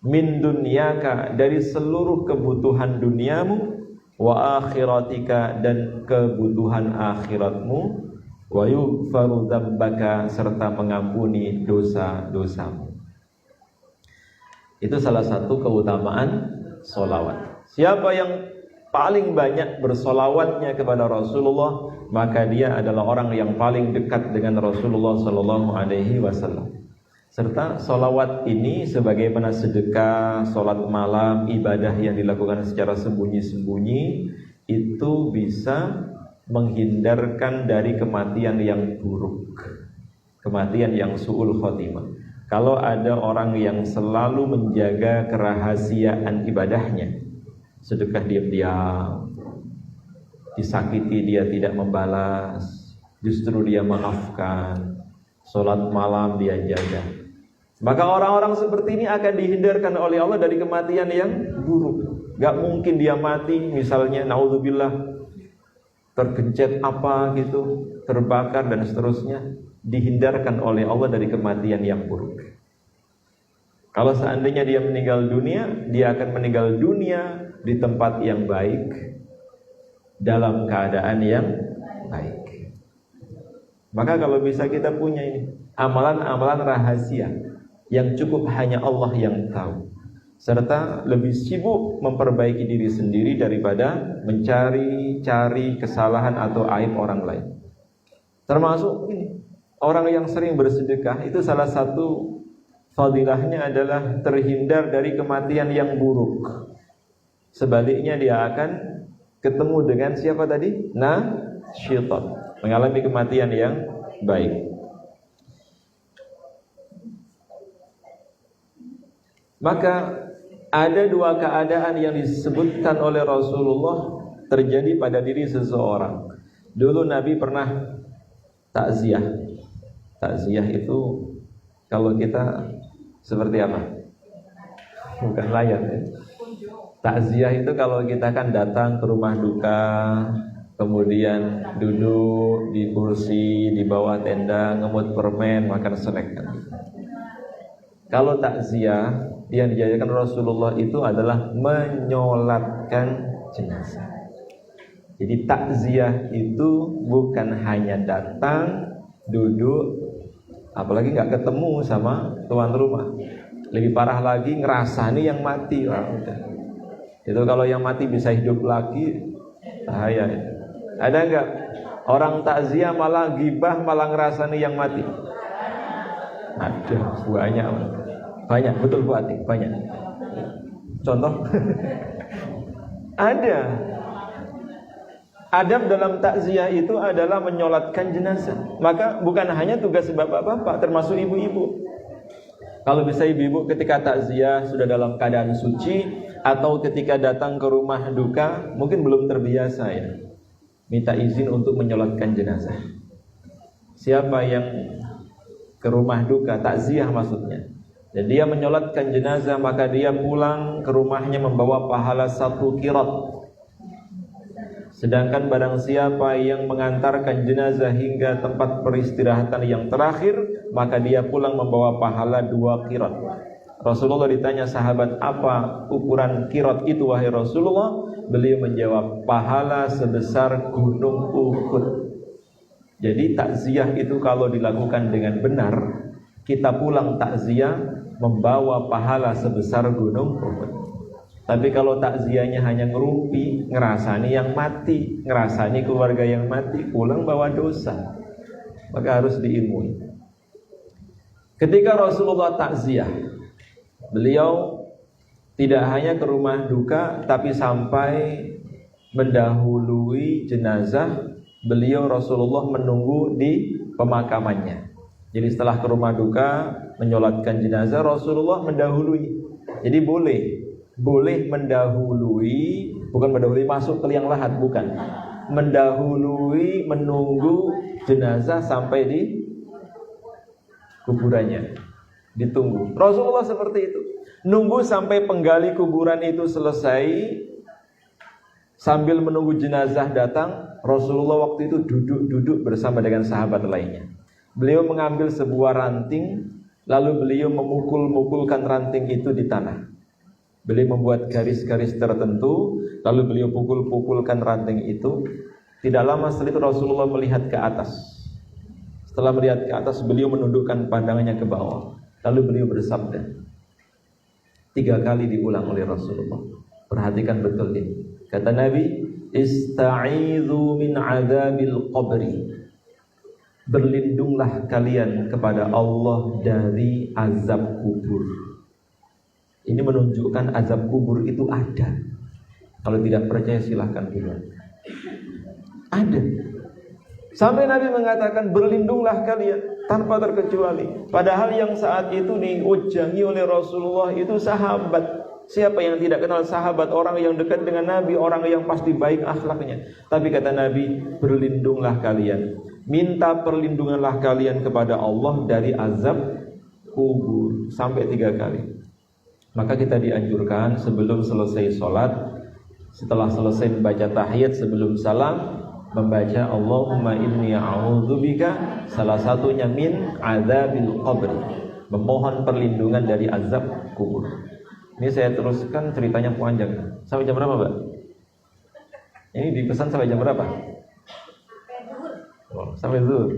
min dunyaka, dari seluruh kebutuhan duniamu, wa akhiratika, dan kebutuhan akhiratmu, wa yughfaru dzambaka, serta mengampuni dosa-dosamu." Itu salah satu keutamaan sholawat. Siapa yang paling banyak bersolawatnya kepada Rasulullah, maka dia adalah orang yang paling dekat dengan Rasulullah sallallahu alaihi wasallam. Serta solawat ini sebagaimana sedekah, solat malam, ibadah yang dilakukan secara sembunyi-sembunyi, itu bisa menghindarkan dari kematian yang buruk, kematian yang su'ul khotimah. Kalau ada orang yang selalu menjaga kerahasiaan ibadahnya, sedekah diam-diam, disakiti dia tidak membalas, justru dia maafkan, sholat malam dia jaga, maka orang-orang seperti ini akan dihindarkan oleh Allah dari kematian yang buruk. Gak mungkin dia mati misalnya naudzubillah tergencet apa gitu, terbakar dan seterusnya. Dihindarkan oleh Allah dari kematian yang buruk. Kalau seandainya dia meninggal dunia, dia akan meninggal dunia di tempat yang baik, dalam keadaan yang baik. Maka kalau bisa kita punya ini amalan-amalan rahasia yang cukup hanya Allah yang tahu, serta lebih sibuk memperbaiki diri sendiri daripada mencari kesalahan atau aib orang lain. Termasuk ini, orang yang sering bersedekah itu salah satu fadilahnya adalah terhindar dari kematian yang buruk. Sebaliknya dia akan ketemu dengan siapa tadi? syaitan, mengalami kematian yang baik. Maka ada dua keadaan yang disebutkan oleh Rasulullah terjadi pada diri seseorang. Dulu Nabi pernah takziah. Takziah itu kalau kita seperti apa? Bukan layan ya. Takziah itu kalau kita kan datang ke rumah duka, kemudian duduk di kursi di bawah tenda, ngemut permen, makan snack. Kalau takziah yang dijajarkan Rasulullah itu adalah menyolatkan jenazah. Jadi takziah itu bukan hanya datang, duduk, apalagi nggak ketemu sama tuan rumah. Lebih parah lagi ngerasani yang mati. Wah, udah. Itu kalau yang mati bisa hidup lagi, bahaya. Ada nggak orang takziah malah gibah, malah ngerasani yang mati? Ada, banyak, betul Bu Ati, banyak. Contoh? Ada. Adab dalam takziah itu adalah menyolatkan jenazah. Maka bukan hanya tugas bapak-bapak, termasuk ibu-ibu. Kalau bisa ibu-ibu ketika takziah sudah dalam keadaan suci, atau ketika datang ke rumah duka mungkin belum terbiasa ya, minta izin untuk menyolatkan jenazah. Siapa yang ke rumah duka, takziah maksudnya, dan dia menyolatkan jenazah, maka dia pulang ke rumahnya membawa pahala 1 qirat. Sedangkan barang siapa yang mengantarkan jenazah hingga tempat peristirahatan yang terakhir, maka dia pulang membawa pahala 2 qirat. Rasulullah ditanya sahabat, apa ukuran qirat itu wahai Rasulullah? Beliau menjawab, pahala sebesar gunung Uhud. Jadi takziah itu kalau dilakukan dengan benar, kita pulang takziah membawa pahala sebesar gunung Uhud. Tapi kalau takziahnya hanya ngerumpi, ngerasani yang mati, ngerasani keluarga yang mati, pulang bawa dosa. Maka harus diilmui. Ketika Rasulullah takziah, beliau tidak hanya ke rumah duka, tapi sampai mendahului jenazah. Beliau Rasulullah menunggu di pemakamannya. Jadi setelah ke rumah duka menyolatkan jenazah, Rasulullah mendahului. Jadi boleh mendahului, bukan mendahului masuk ke liang lahat, bukan. Mendahului menunggu jenazah sampai di kuburannya. Ditunggu. Rasulullah seperti itu. Nunggu sampai penggali kuburan itu selesai. Sambil menunggu jenazah datang, Rasulullah waktu itu duduk bersama dengan sahabat lainnya. Beliau mengambil sebuah ranting, lalu beliau memukul-mukulkan ranting itu di tanah. Beliau membuat garis-garis tertentu, lalu beliau pukul-pukulkan ranting itu. Tidak lama setelah itu Rasulullah melihat ke atas. Setelah melihat ke atas, beliau menundukkan pandangannya ke bawah. Lalu beliau bersabda, 3 kali diulang oleh Rasulullah. Perhatikan betul ini. Kata Nabi, ista'idhu min adzabil qabri. Berlindunglah kalian kepada Allah dari azab kubur. Ini menunjukkan azab kubur itu ada. Kalau tidak percaya silahkan dulu. Ada. Sampai Nabi mengatakan berlindunglah kalian tanpa terkecuali. Padahal yang saat itu diujangi oleh Rasulullah itu sahabat. Siapa yang tidak kenal sahabat? Orang yang dekat dengan Nabi, orang yang pasti baik akhlaknya. Tapi kata Nabi, berlindunglah kalian. Minta perlindunganlah kalian kepada Allah dari azab kubur. Sampai 3 kali. Maka kita dianjurkan sebelum selesai sholat, setelah selesai membaca tahiyat sebelum salam, membaca Allahumma inni a'udzubika, salah satunya min azabil qabr, memohon perlindungan dari azab kubur. Ini saya teruskan ceritanya panjang. Sampai jam berapa, Mbak? Ini dipesan sampai jam berapa? Sampai zuhur.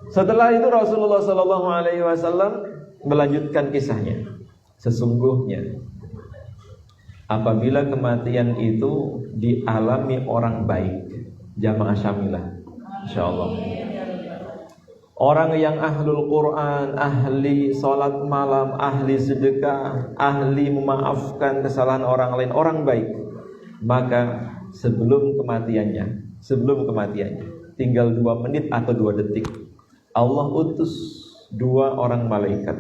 Setelah itu Rasulullah SAW melanjutkan kisahnya. Sesungguhnya apabila kematian itu dialami orang baik, jamaah syamilah, insyaallah, orang yang ahlul Quran, ahli sholat malam, ahli sedekah, ahli memaafkan kesalahan orang lain, orang baik, maka sebelum kematiannya, tinggal 2 menit atau 2 detik, Allah utus 2 orang malaikat.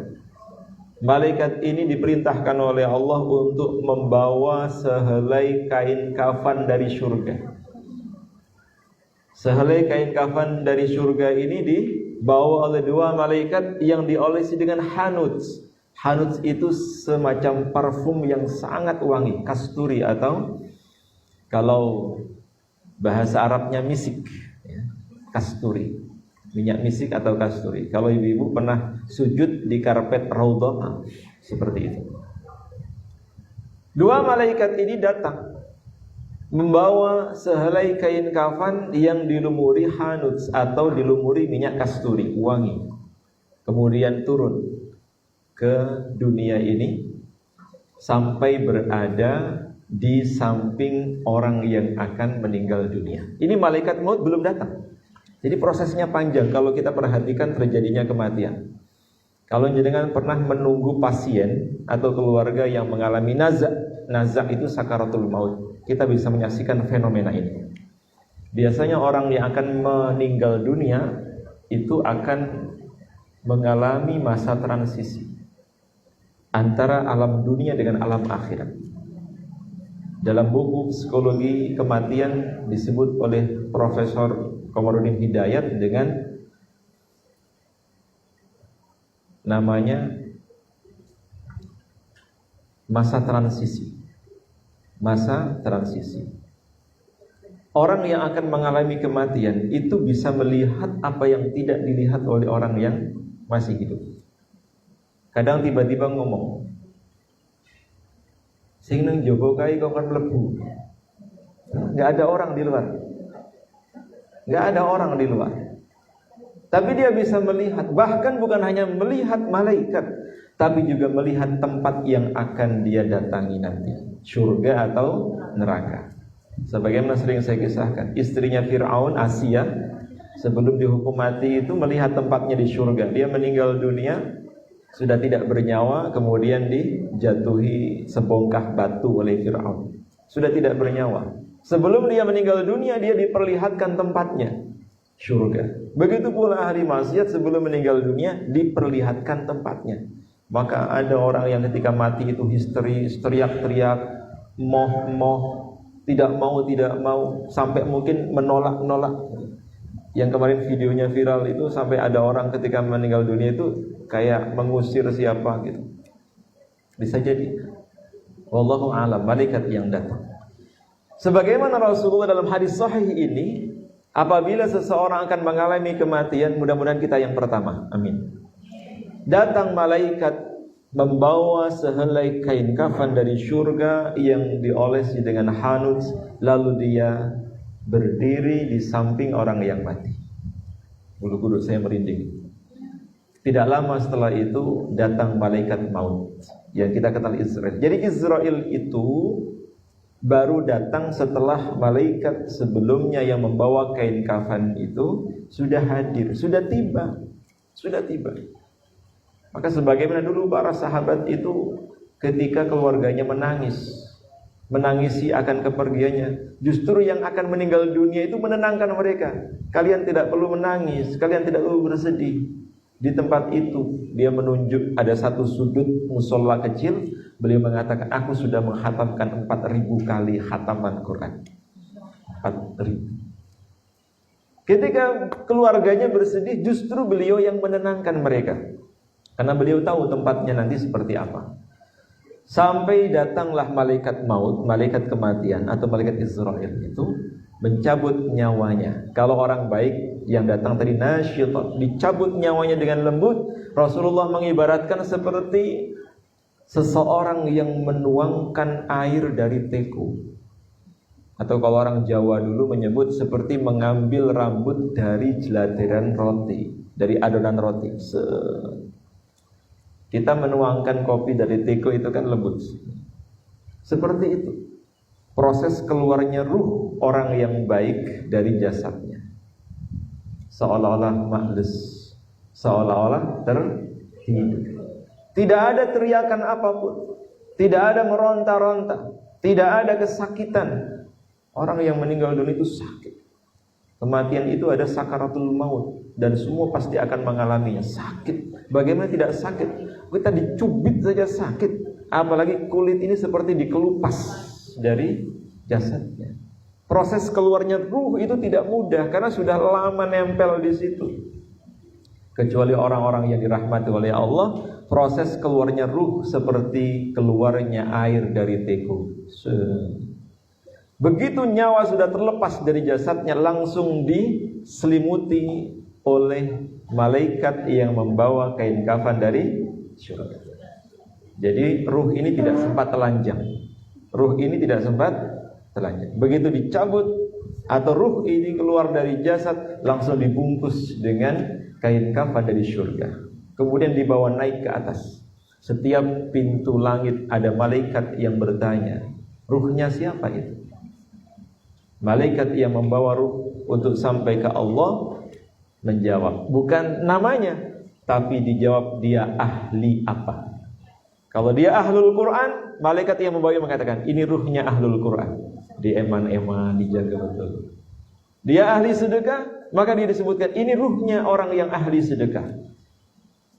Malaikat ini diperintahkan oleh Allah untuk membawa sehelai kain kafan dari surga. Sehelai kain kafan dari surga ini dibawa oleh 2 malaikat yang diolesi dengan hanuts. Hanuts itu semacam parfum yang sangat wangi, kasturi, atau kalau bahasa Arabnya misik, ya, kasturi, minyak misik atau kasturi. Kalau ibu-ibu pernah sujud di karpet raudhah, seperti itu. 2 malaikat ini datang membawa sehelai kain kafan yang dilumuri hanuts atau dilumuri minyak kasturi, wangi. Kemudian turun ke dunia ini sampai berada di samping orang yang akan meninggal dunia. Ini malaikat maut belum datang. Jadi prosesnya panjang kalau kita perhatikan terjadinya kematian. Kalau jenengan pernah menunggu pasien atau keluarga yang mengalami nazak itu sakaratul maut, kita bisa menyaksikan fenomena ini. Biasanya orang yang akan meninggal dunia itu akan mengalami masa transisi antara alam dunia dengan alam akhirat. Dalam buku psikologi kematian disebut oleh Profesor Komarudin Hidayat dengan namanya masa transisi. Masa transisi. Orang yang akan mengalami kematian itu bisa melihat apa yang tidak dilihat oleh orang yang masih hidup. Kadang tiba-tiba ngomong, sing nang jowo kae kok kan mlebu. Enggak ada orang di luar. Enggak ada orang di luar. Tapi dia bisa melihat, bahkan bukan hanya melihat malaikat, tapi juga melihat tempat yang akan dia datangi nanti, surga atau neraka. Sebagaimana sering saya kisahkan, istrinya Fir'aun, Asia, sebelum dihukum mati itu melihat tempatnya di surga. Dia meninggal dunia, sudah tidak bernyawa, kemudian dijatuhi sebongkah batu oleh Fir'aun. Sudah tidak bernyawa. Sebelum dia meninggal dunia, dia diperlihatkan tempatnya, surga. Begitu pula ahli maksiat sebelum meninggal dunia diperlihatkan tempatnya. Maka ada orang yang ketika mati itu histeris, teriak-teriak, moh, tidak mau, sampai mungkin menolak. Yang kemarin videonya viral itu sampai ada orang ketika meninggal dunia itu kayak mengusir siapa gitu. Bisa jadi, wallahu a'lam, malaikat yang datang. Sebagaimana Rasulullah dalam hadis sahih ini, apabila seseorang akan mengalami kematian, mudah-mudahan kita yang pertama, amin. Datang malaikat membawa sehelai kain kafan dari surga yang diolesi dengan hanus, lalu dia berdiri di samping orang yang mati. Bulu kuduk saya merinding. Tidak lama setelah itu datang malaikat maut yang kita kenal Israel. Jadi Israel itu baru datang setelah malaikat sebelumnya yang membawa kain kafan itu sudah hadir, sudah tiba. Maka sebagaimana dulu para sahabat itu ketika keluarganya menangisi akan kepergiannya, justru yang akan meninggal dunia itu menenangkan mereka. Kalian tidak perlu menangis, kalian tidak perlu bersedih. Di tempat itu dia menunjuk ada satu sudut musola kecil. Beliau mengatakan, aku sudah menghatamkan 4.000 kali khataman Quran. 4.000. Ketika keluarganya bersedih, justru beliau yang menenangkan mereka, karena beliau tahu tempatnya nanti seperti apa. Sampai datanglah malaikat maut, malaikat kematian atau malaikat Israel itu mencabut nyawanya. Kalau orang baik yang datang tadi nasyitat, dicabut nyawanya dengan lembut. Rasulullah mengibaratkan seperti seseorang yang menuangkan air dari teko. Atau kalau orang Jawa dulu menyebut seperti mengambil rambut dari jeladeran roti, dari adonan roti. Kita menuangkan kopi dari teko itu kan lembut. Seperti itu proses keluarnya ruh orang yang baik dari jasadnya. Seolah-olah makhlus, seolah-olah terhidup. Tidak ada teriakan apapun, tidak ada meronta-ronta, tidak ada kesakitan. Orang yang meninggal dunia itu sakit. Kematian itu ada sakaratul maut, dan semua pasti akan mengalaminya. Sakit. Bagaimana tidak sakit? Kita dicubit saja sakit. Apalagi kulit ini seperti dikelupas dari jasadnya. Proses keluarnya ruh itu tidak mudah karena sudah lama nempel di situ. Kecuali orang-orang yang dirahmati oleh Allah, proses keluarnya ruh seperti keluarnya air dari teko. Begitu nyawa sudah terlepas dari jasadnya, langsung diselimuti oleh malaikat yang membawa kain kafan dari surga. Jadi ruh ini tidak sempat telanjang. Ruh ini tidak sempat telanjang. Begitu dicabut atau ruh ini keluar dari jasad, langsung dibungkus dengan kain kafan dari surga. Kemudian dibawa naik ke atas. Setiap pintu langit ada malaikat yang bertanya, ruhnya siapa itu? Malaikat yang membawa ruh untuk sampai ke Allah menjawab, bukan namanya, tapi dijawab dia ahli apa. Kalau dia ahlul Quran, malaikat yang membawa mengatakan, ini ruhnya ahlul Quran. Dieman-eman, dijaga betul. Dia ahli sedekah, maka dia disebutkan, ini ruhnya orang yang ahli sedekah.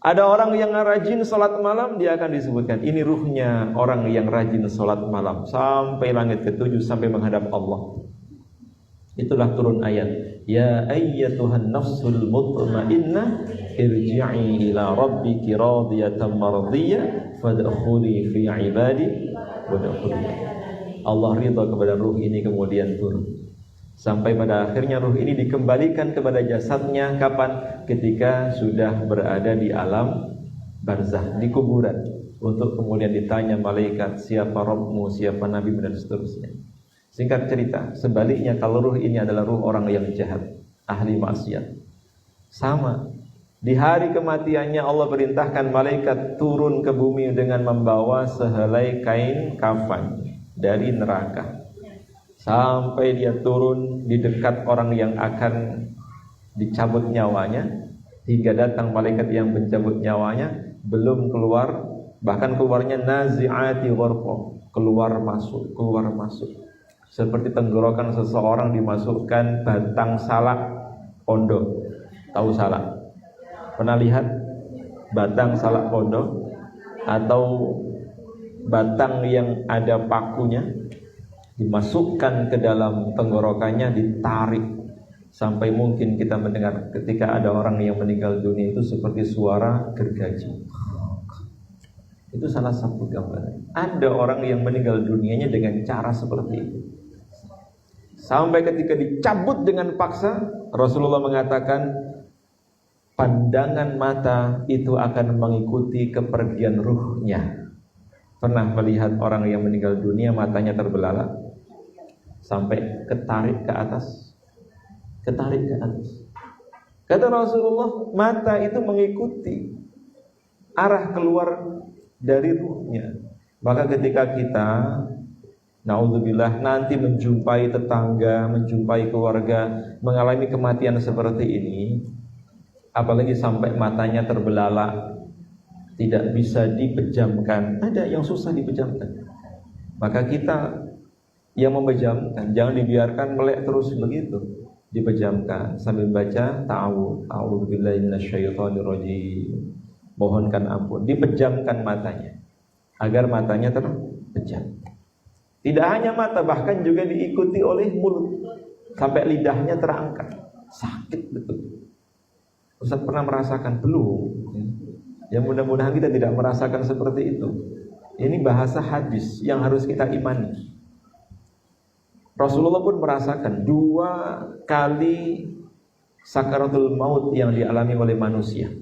Ada orang yang rajin sholat malam, dia akan disebutkan, ini ruhnya orang yang rajin sholat malam. Sampai langit ke-7, sampai menghadap Allah. Itulah turun ayat, ya ayyatuhan nafsul mutmainnah irji'i ila rabbiki radiyatan mardiyah fadkhuli fi ibadi wadkhuli. Allah ridha kepada ruh ini, kemudian turun. Sampai pada akhirnya ruh ini dikembalikan kepada jasadnya kapan? Ketika sudah berada di alam barzakh, di kuburan, untuk kemudian ditanya malaikat, siapa Rabbmu, siapa Nabi, dan seterusnya. Singkat cerita, sebaliknya kalau ruh ini adalah ruh orang yang jahat, ahli maksiat, sama. Di hari kematiannya Allah perintahkan malaikat turun ke bumi dengan membawa sehelai kain kafan dari neraka. Sampai dia turun di dekat orang yang akan dicabut nyawanya, hingga datang malaikat yang mencabut nyawanya, belum keluar, bahkan keluarnya nazi'ati gharqa, keluar masuk, keluar masuk. Seperti tenggorokan seseorang dimasukkan batang salak pondok. Tahu salak? Pernah lihat batang salak pondok? Atau batang yang ada pakunya? Dimasukkan ke dalam tenggorokannya, ditarik. Sampai mungkin kita mendengar ketika ada orang yang meninggal dunia itu seperti suara gergaji. Itu salah satu gambaran. Ada orang yang meninggal dunianya dengan cara seperti itu. Sampai ketika dicabut dengan paksa, Rasulullah mengatakan, pandangan mata itu akan mengikuti kepergian ruhnya. Pernah melihat orang yang meninggal dunia matanya terbelalak sampai ketarik ke atas? Ketarik ke atas. Kata Rasulullah, mata itu mengikuti arah keluar dari ruhnya. Maka ketika kita naudzubillah nanti menjumpai tetangga, menjumpai keluarga mengalami kematian seperti ini, apalagi sampai matanya terbelalak, tidak bisa dipejamkan, ada yang susah dipejamkan, maka kita yang membejamkan, jangan dibiarkan melek terus begitu, dipejamkan sambil baca a'udzubillahi minasyaitonirrajim, mohonkan ampun, dipejamkan matanya agar matanya terpejam. Tidak hanya mata, bahkan juga diikuti oleh mulut sampai lidahnya terangkat. Sakit betul. Ustaz pernah merasakan? Belum. Ya mudah-mudahan kita tidak merasakan seperti itu. Ini bahasa hadis yang harus kita imani. Rasulullah pun merasakan 2 kali sakaratul maut yang dialami oleh manusia.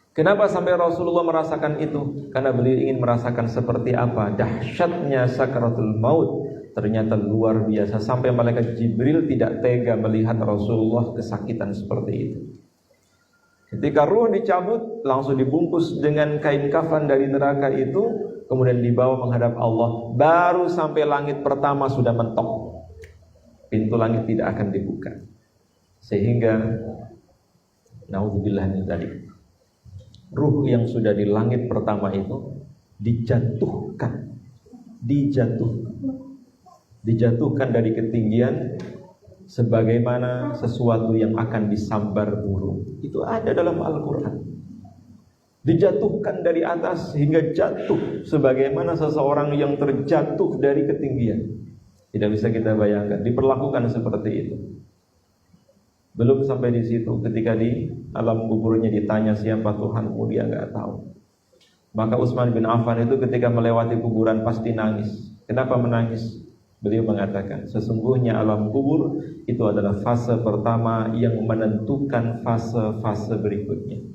Kenapa sampai Rasulullah merasakan itu? Karena beliau ingin merasakan seperti apa dahsyatnya sakaratul maut. Ternyata luar biasa, sampai malaikat Jibril tidak tega melihat Rasulullah kesakitan seperti itu. Ketika ruh dicabut, langsung dibungkus dengan kain kafan dari neraka itu, kemudian dibawa menghadap Allah. Baru sampai langit pertama sudah mentok, pintu langit tidak akan dibuka. Sehingga naudzubillah min dzalik, ruh yang sudah di langit pertama itu dijatuhkan dijatuhkan dari ketinggian sebagaimana sesuatu yang akan disambar burung. Itu ada dalam Al-Quran. Dijatuhkan dari atas hingga jatuh sebagaimana seseorang yang terjatuh dari ketinggian. Tidak bisa kita bayangkan, diperlakukan seperti itu. Belum sampai di situ, ketika di alam kuburnya ditanya siapa Tuhanmu, dia nggak tahu. Maka Utsman bin Affan itu ketika melewati kuburan pasti nangis. Kenapa menangis? Beliau mengatakan, sesungguhnya alam kubur itu adalah fase pertama yang menentukan fase-fase berikutnya.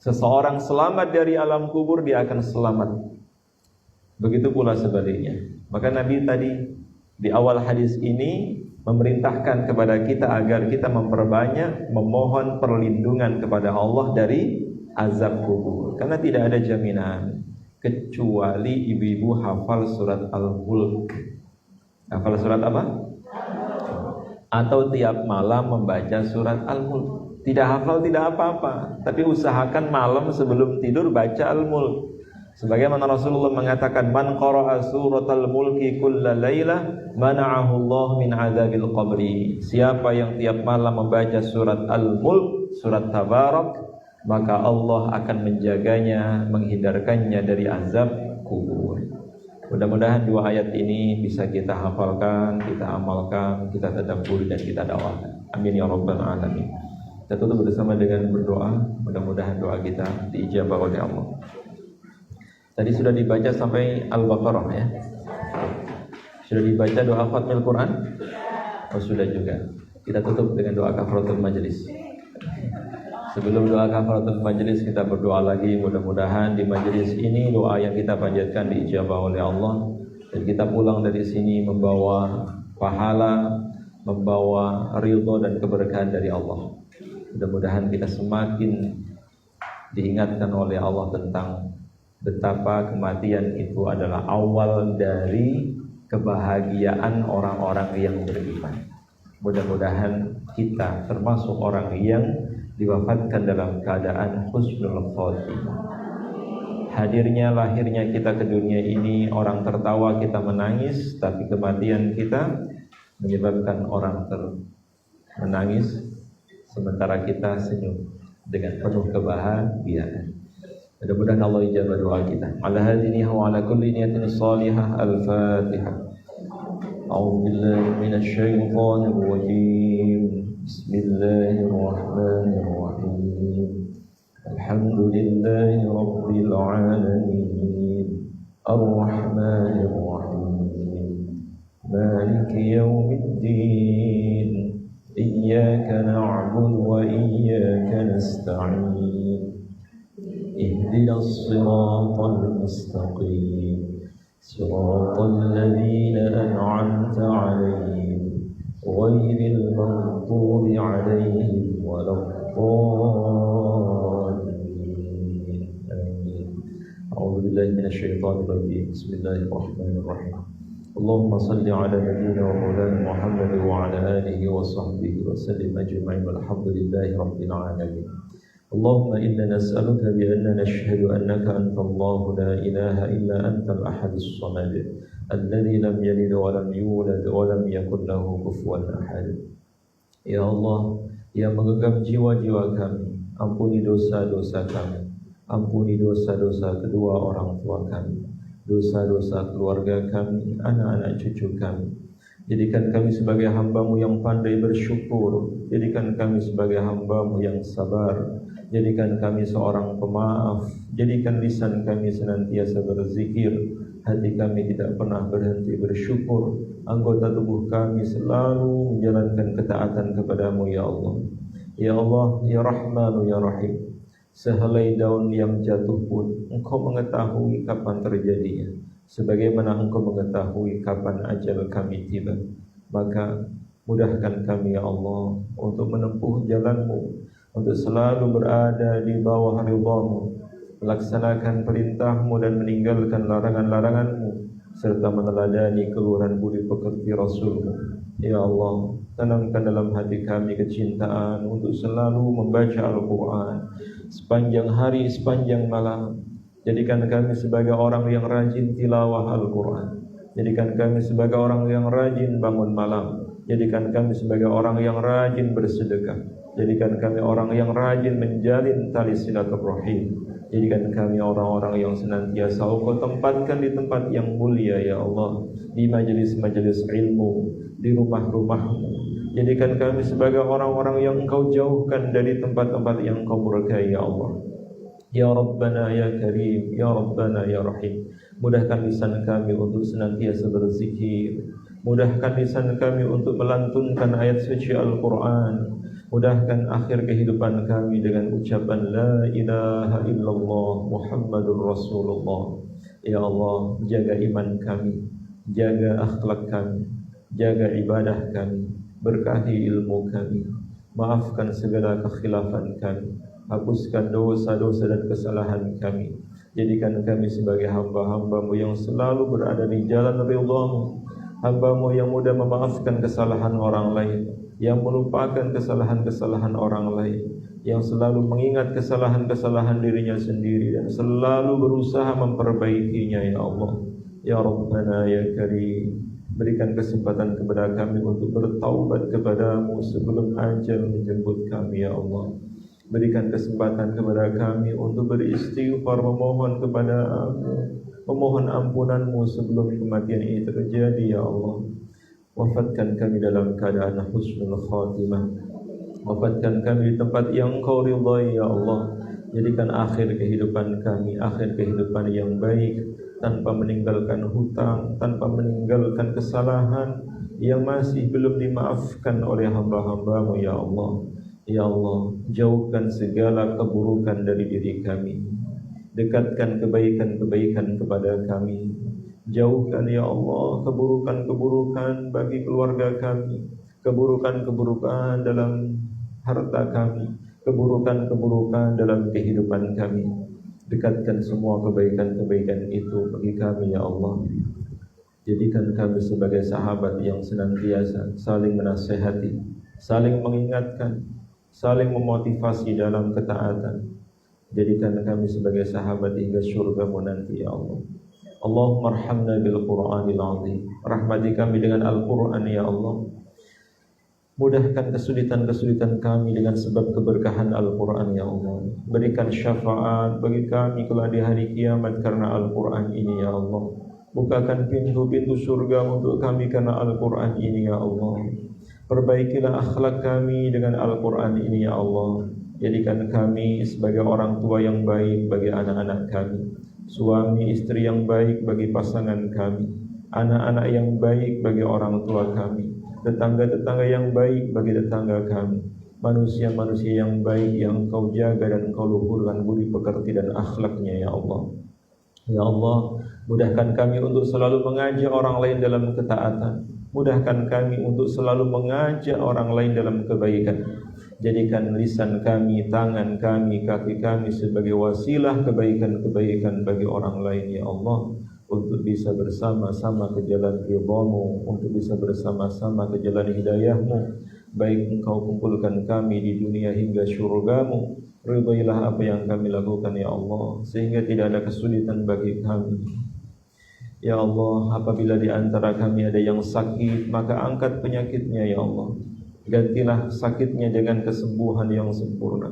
Seseorang selamat dari alam kubur, dia akan selamat. Begitu pula sebaliknya. Maka Nabi tadi di awal hadis ini memerintahkan kepada kita agar kita memperbanyak memohon perlindungan kepada Allah dari azab kubur. Karena tidak ada jaminan kecuali ibu-ibu hafal surat Al-Mulk. Hafal surat apa? Atau tiap malam membaca surat Al-Mulk. Tidak hafal tidak apa-apa, tapi usahakan malam sebelum tidur baca Al-Mulk. Sebagaimana Rasulullah mengatakan, man qara'a suratal mulki kulla lailah mana'ahu Allah min azabil qabri. Siapa yang tiap malam membaca surat Al-Mulk, surat Tabarak, maka Allah akan menjaganya, menghindarkannya dari azab kubur. Mudah-mudahan dua ayat ini bisa kita hafalkan, kita amalkan, kita tadabbur dan kita dakwakan. Amin ya rabbal alamin. Kita tutup bersama dengan berdoa. Mudah-mudahan doa kita diijabah oleh Allah. Tadi sudah dibaca sampai Al-Baqarah ya. Sudah dibaca doa khatmil Quran? Oh sudah juga. Kita tutup dengan doa kafaratul majelis. Sebelum doa kafaratul majelis kita berdoa lagi. Mudah-mudahan di majelis ini doa yang kita panjatkan diijabah oleh Allah. Dan kita pulang dari sini membawa pahala, membawa ridho dan keberkahan dari Allah. Mudah-mudahan kita semakin diingatkan oleh Allah tentang betapa kematian itu adalah awal dari kebahagiaan orang-orang yang beriman. Mudah-mudahan kita termasuk orang yang diwafatkan dalam keadaan husnul khotimah. Hadirnya, lahirnya kita ke dunia ini, orang tertawa, kita menangis, tapi kematian kita menyebabkan orang menangis, sementara kita senyum dengan penuh kebahagiaan. Mudah-mudahan Allah ijabah doa kita. Ala hadinihi wa ala kulli niyatin salihah. Al-Fatihah. A'udzu billahi minasy syaithanir rajim. Bismillahirrahmanirrahim. Alhamdulillahi rabbil alamin. Ar-Rahmanir Rahim. Maliki yaumiddin. Iyyaka na'budu wa iyyaka nasta'in. Ihdinas siratal mustaqim. Siratal ladzina an'amta 'alaihim ghairil maghdubi 'alaihim waladdallin. Amin. A'udzu billahi minasy syaithanir rajim. Bismillahirrahmanirrahim. اللهم صل على نبينا ومولانا محمد وعلى آله وصحبه وسلم أجمعين والحمد لله رب العالمين. اللهم إنا نسألك بأننا نشهد أنك أنت الله لا إله إلا أنت الأحد الصمد الذي لم يلد ولم يولد ولم يكن له كفوا أحد. Ya Allah, yang menggenggam jiwa-jiwa kami, ampuni dosa-dosa kami, ampuni dosa-dosa kedua orang tua kami, dosa-dosa keluarga kami, anak-anak cucu kami. Jadikan kami sebagai hamba-Mu yang pandai bersyukur. Jadikan kami sebagai hamba-Mu yang sabar. Jadikan kami seorang pemaaf. Jadikan lisan kami senantiasa berzikir. Hati kami tidak pernah berhenti bersyukur. Anggota tubuh kami selalu menjalankan ketaatan kepada-Mu ya Allah. Ya Allah, ya Rahmanu ya Rahim. Sehelai daun yang jatuh pun Engkau mengetahui kapan terjadinya, sebagaimana Engkau mengetahui kapan ajal kami tiba. Maka mudahkan kami ya Allah untuk menempuh jalan-Mu, untuk selalu berada di bawah ridha-Mu, melaksanakan perintah-Mu dan meninggalkan larangan-larangan-Mu, serta meneladani keluhuran budi pekerti Rasul-Mu. Ya Allah, tanamkan dalam hati kami kecintaan untuk selalu membaca Al-Quran sepanjang hari, sepanjang malam. Jadikan kami sebagai orang yang rajin tilawah Al-Quran. Jadikan kami sebagai orang yang rajin bangun malam. Jadikan kami sebagai orang yang rajin bersedekah. Jadikan kami orang yang rajin menjalin tali silaturahim. Jadikan kami orang-orang yang senantiasa Engkau tempatkan di tempat yang mulia ya Allah, di majelis-majelis ilmu, di rumah-rumahmu. Jadikan kami sebagai orang-orang yang Engkau jauhkan dari tempat-tempat yang Engkau murkai ya Allah. Ya Rabbana ya Karim, ya Rabbana ya Rahim. Mudahkan lisan kami untuk senantiasa berzikir. Mudahkan lisan kami untuk melantunkan ayat suci Al-Quran. Mudahkan akhir kehidupan kami dengan ucapan La ilaha illallah Muhammadur Rasulullah. Ya Allah, jaga iman kami, jaga akhlak kami, jaga ibadah kami, berkahi ilmu kami, maafkan segala kekhilafan kami, hapuskan dosa-dosa dan kesalahan kami. Jadikan kami sebagai hamba-hamba-Mu yang selalu berada di jalan ridha-Mu, hamba-Mu yang mudah memaafkan kesalahan orang lain, yang melupakan kesalahan-kesalahan orang lain, yang selalu mengingat kesalahan-kesalahan dirinya sendiri dan selalu berusaha memperbaikinya ya Allah. Ya Rabbana ya Karim, berikan kesempatan kepada kami untuk bertaubat kepada-Mu sebelum ajal menjemput kami ya Allah. Berikan kesempatan kepada kami untuk beristighfar, memohon kepada-Mu, memohon ampunan-Mu sebelum kematian ini terjadi ya Allah. Wafatkan kami dalam keadaan husnul khatimah. Wafatkan kami di tempat yang Engkau ridhai ya Allah. Jadikan akhir kehidupan kami akhir kehidupan yang baik, tanpa meninggalkan hutang, tanpa meninggalkan kesalahan yang masih belum dimaafkan oleh hamba-hamba-Mu ya Allah. Ya Allah, jauhkan segala keburukan dari diri kami. Dekatkan kebaikan-kebaikan kepada kami. Jauhkan ya Allah keburukan-keburukan bagi keluarga kami, keburukan-keburukan dalam harta kami, keburukan-keburukan dalam kehidupan kami. Dekatkan semua kebaikan-kebaikan itu bagi kami ya Allah. Jadikan kami sebagai sahabat yang senantiasa saling menasihati, saling mengingatkan, saling memotivasi dalam ketaatan. Jadikan kami sebagai sahabat hingga surga-Mu nanti ya Allah. Allahumma arhamna bil Qur'anil azim. Rahmati kami dengan Al-Quran ya Allah. Mudahkan kesulitan-kesulitan kami dengan sebab keberkahan Al-Quran ya Allah. Berikan syafaat bagi kami kelak di hari kiamat karena Al-Quran ini ya Allah. Bukakan pintu-pintu surga untuk kami karena Al-Quran ini ya Allah. Perbaikilah akhlak kami dengan Al-Quran ini ya Allah. Jadikan kami sebagai orang tua yang baik bagi anak-anak kami, suami istri yang baik bagi pasangan kami, anak-anak yang baik bagi orang tua kami, tetangga-tetangga yang baik bagi tetangga kami, manusia-manusia yang baik yang Engkau jaga dan Engkau luhurkan budi pekerti dan akhlaknya ya Allah. Ya Allah, mudahkan kami untuk selalu mengajak orang lain dalam ketaatan. Mudahkan kami untuk selalu mengajak orang lain dalam kebaikan. Jadikan lisan kami, tangan kami, kaki kami sebagai wasilah kebaikan-kebaikan bagi orang lain ya Allah, untuk bisa bersama-sama ke jalan ridha-Mu, untuk bisa bersama-sama ke jalan hidayah-Mu. Baik Engkau kumpulkan kami di dunia hingga surga-Mu. Ridhailah apa yang kami lakukan ya Allah, sehingga tidak ada kesulitan bagi kami. Ya Allah, apabila di antara kami ada yang sakit, maka angkat penyakitnya ya Allah. Gantilah sakitnya dengan kesembuhan yang sempurna.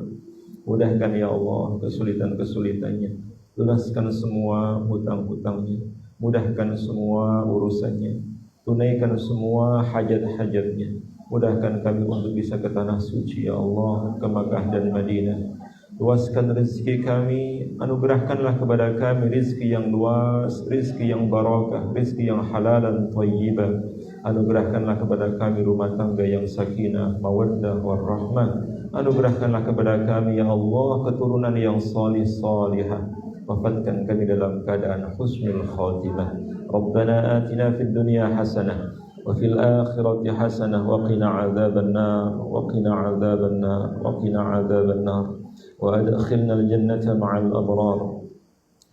Mudahkan ya Allah kesulitan-kesulitannya. Lunaskan semua hutang-hutangnya. Mudahkan semua urusannya. Tunaikan semua hajat-hajatnya. Mudahkan kami untuk bisa ke tanah suci ya Allah, ke Makkah dan Madinah. Luaskan rezeki kami, anugerahkanlah kepada kami rezeki yang luas, rezeki yang barakah, rezeki yang halal dan thayyibah. Anugerahkanlah kepada kami rumah tangga yang sakinah, mawaddah, warahmah. Anugerahkanlah kepada kami ya Allah keturunan yang salih salihah. Wafatkan kami dalam keadaan husnul khatimah. Rabbana atina fid dunya hasanah wa fil akhirati hasanah wa qina adzaban nar wa qina adzaban nar wa qina adzaban nar wa adkhilna al jannata ma'al abrar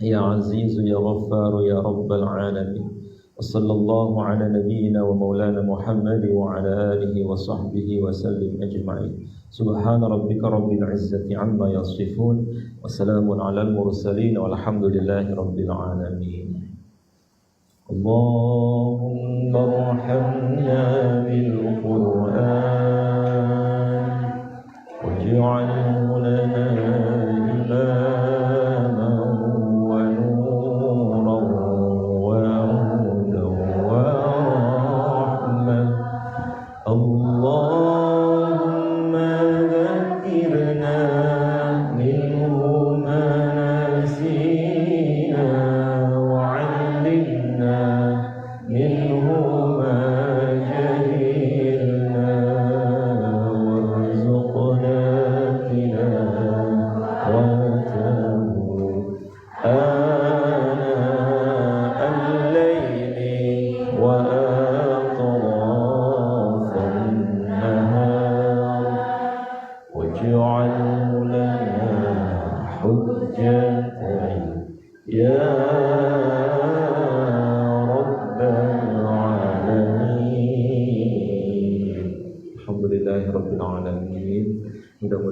ya aziz ya ghaffar ya rabbal alamin. Wassallallahu ala nabiyyina wa maulana Muhammad wa ala alihi wa sahbihi wa sallim ajma'in. Subhana rabbika rabbil izzati amma yasifun wa salamun alal mursalin walhamdulillahi rabbil alamin. Allah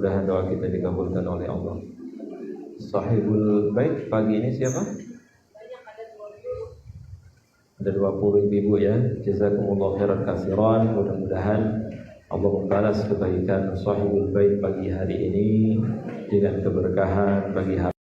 mudah-mudahan doa kita dikabulkan oleh Allah. Sahibul bait pagi ini siapa? Ada 20 ibu ya. Jazakumullah khairan katsiran. Mudah-mudahan Allah membalas kebaikan sahibul bait pagi hari ini dengan keberkahan bagi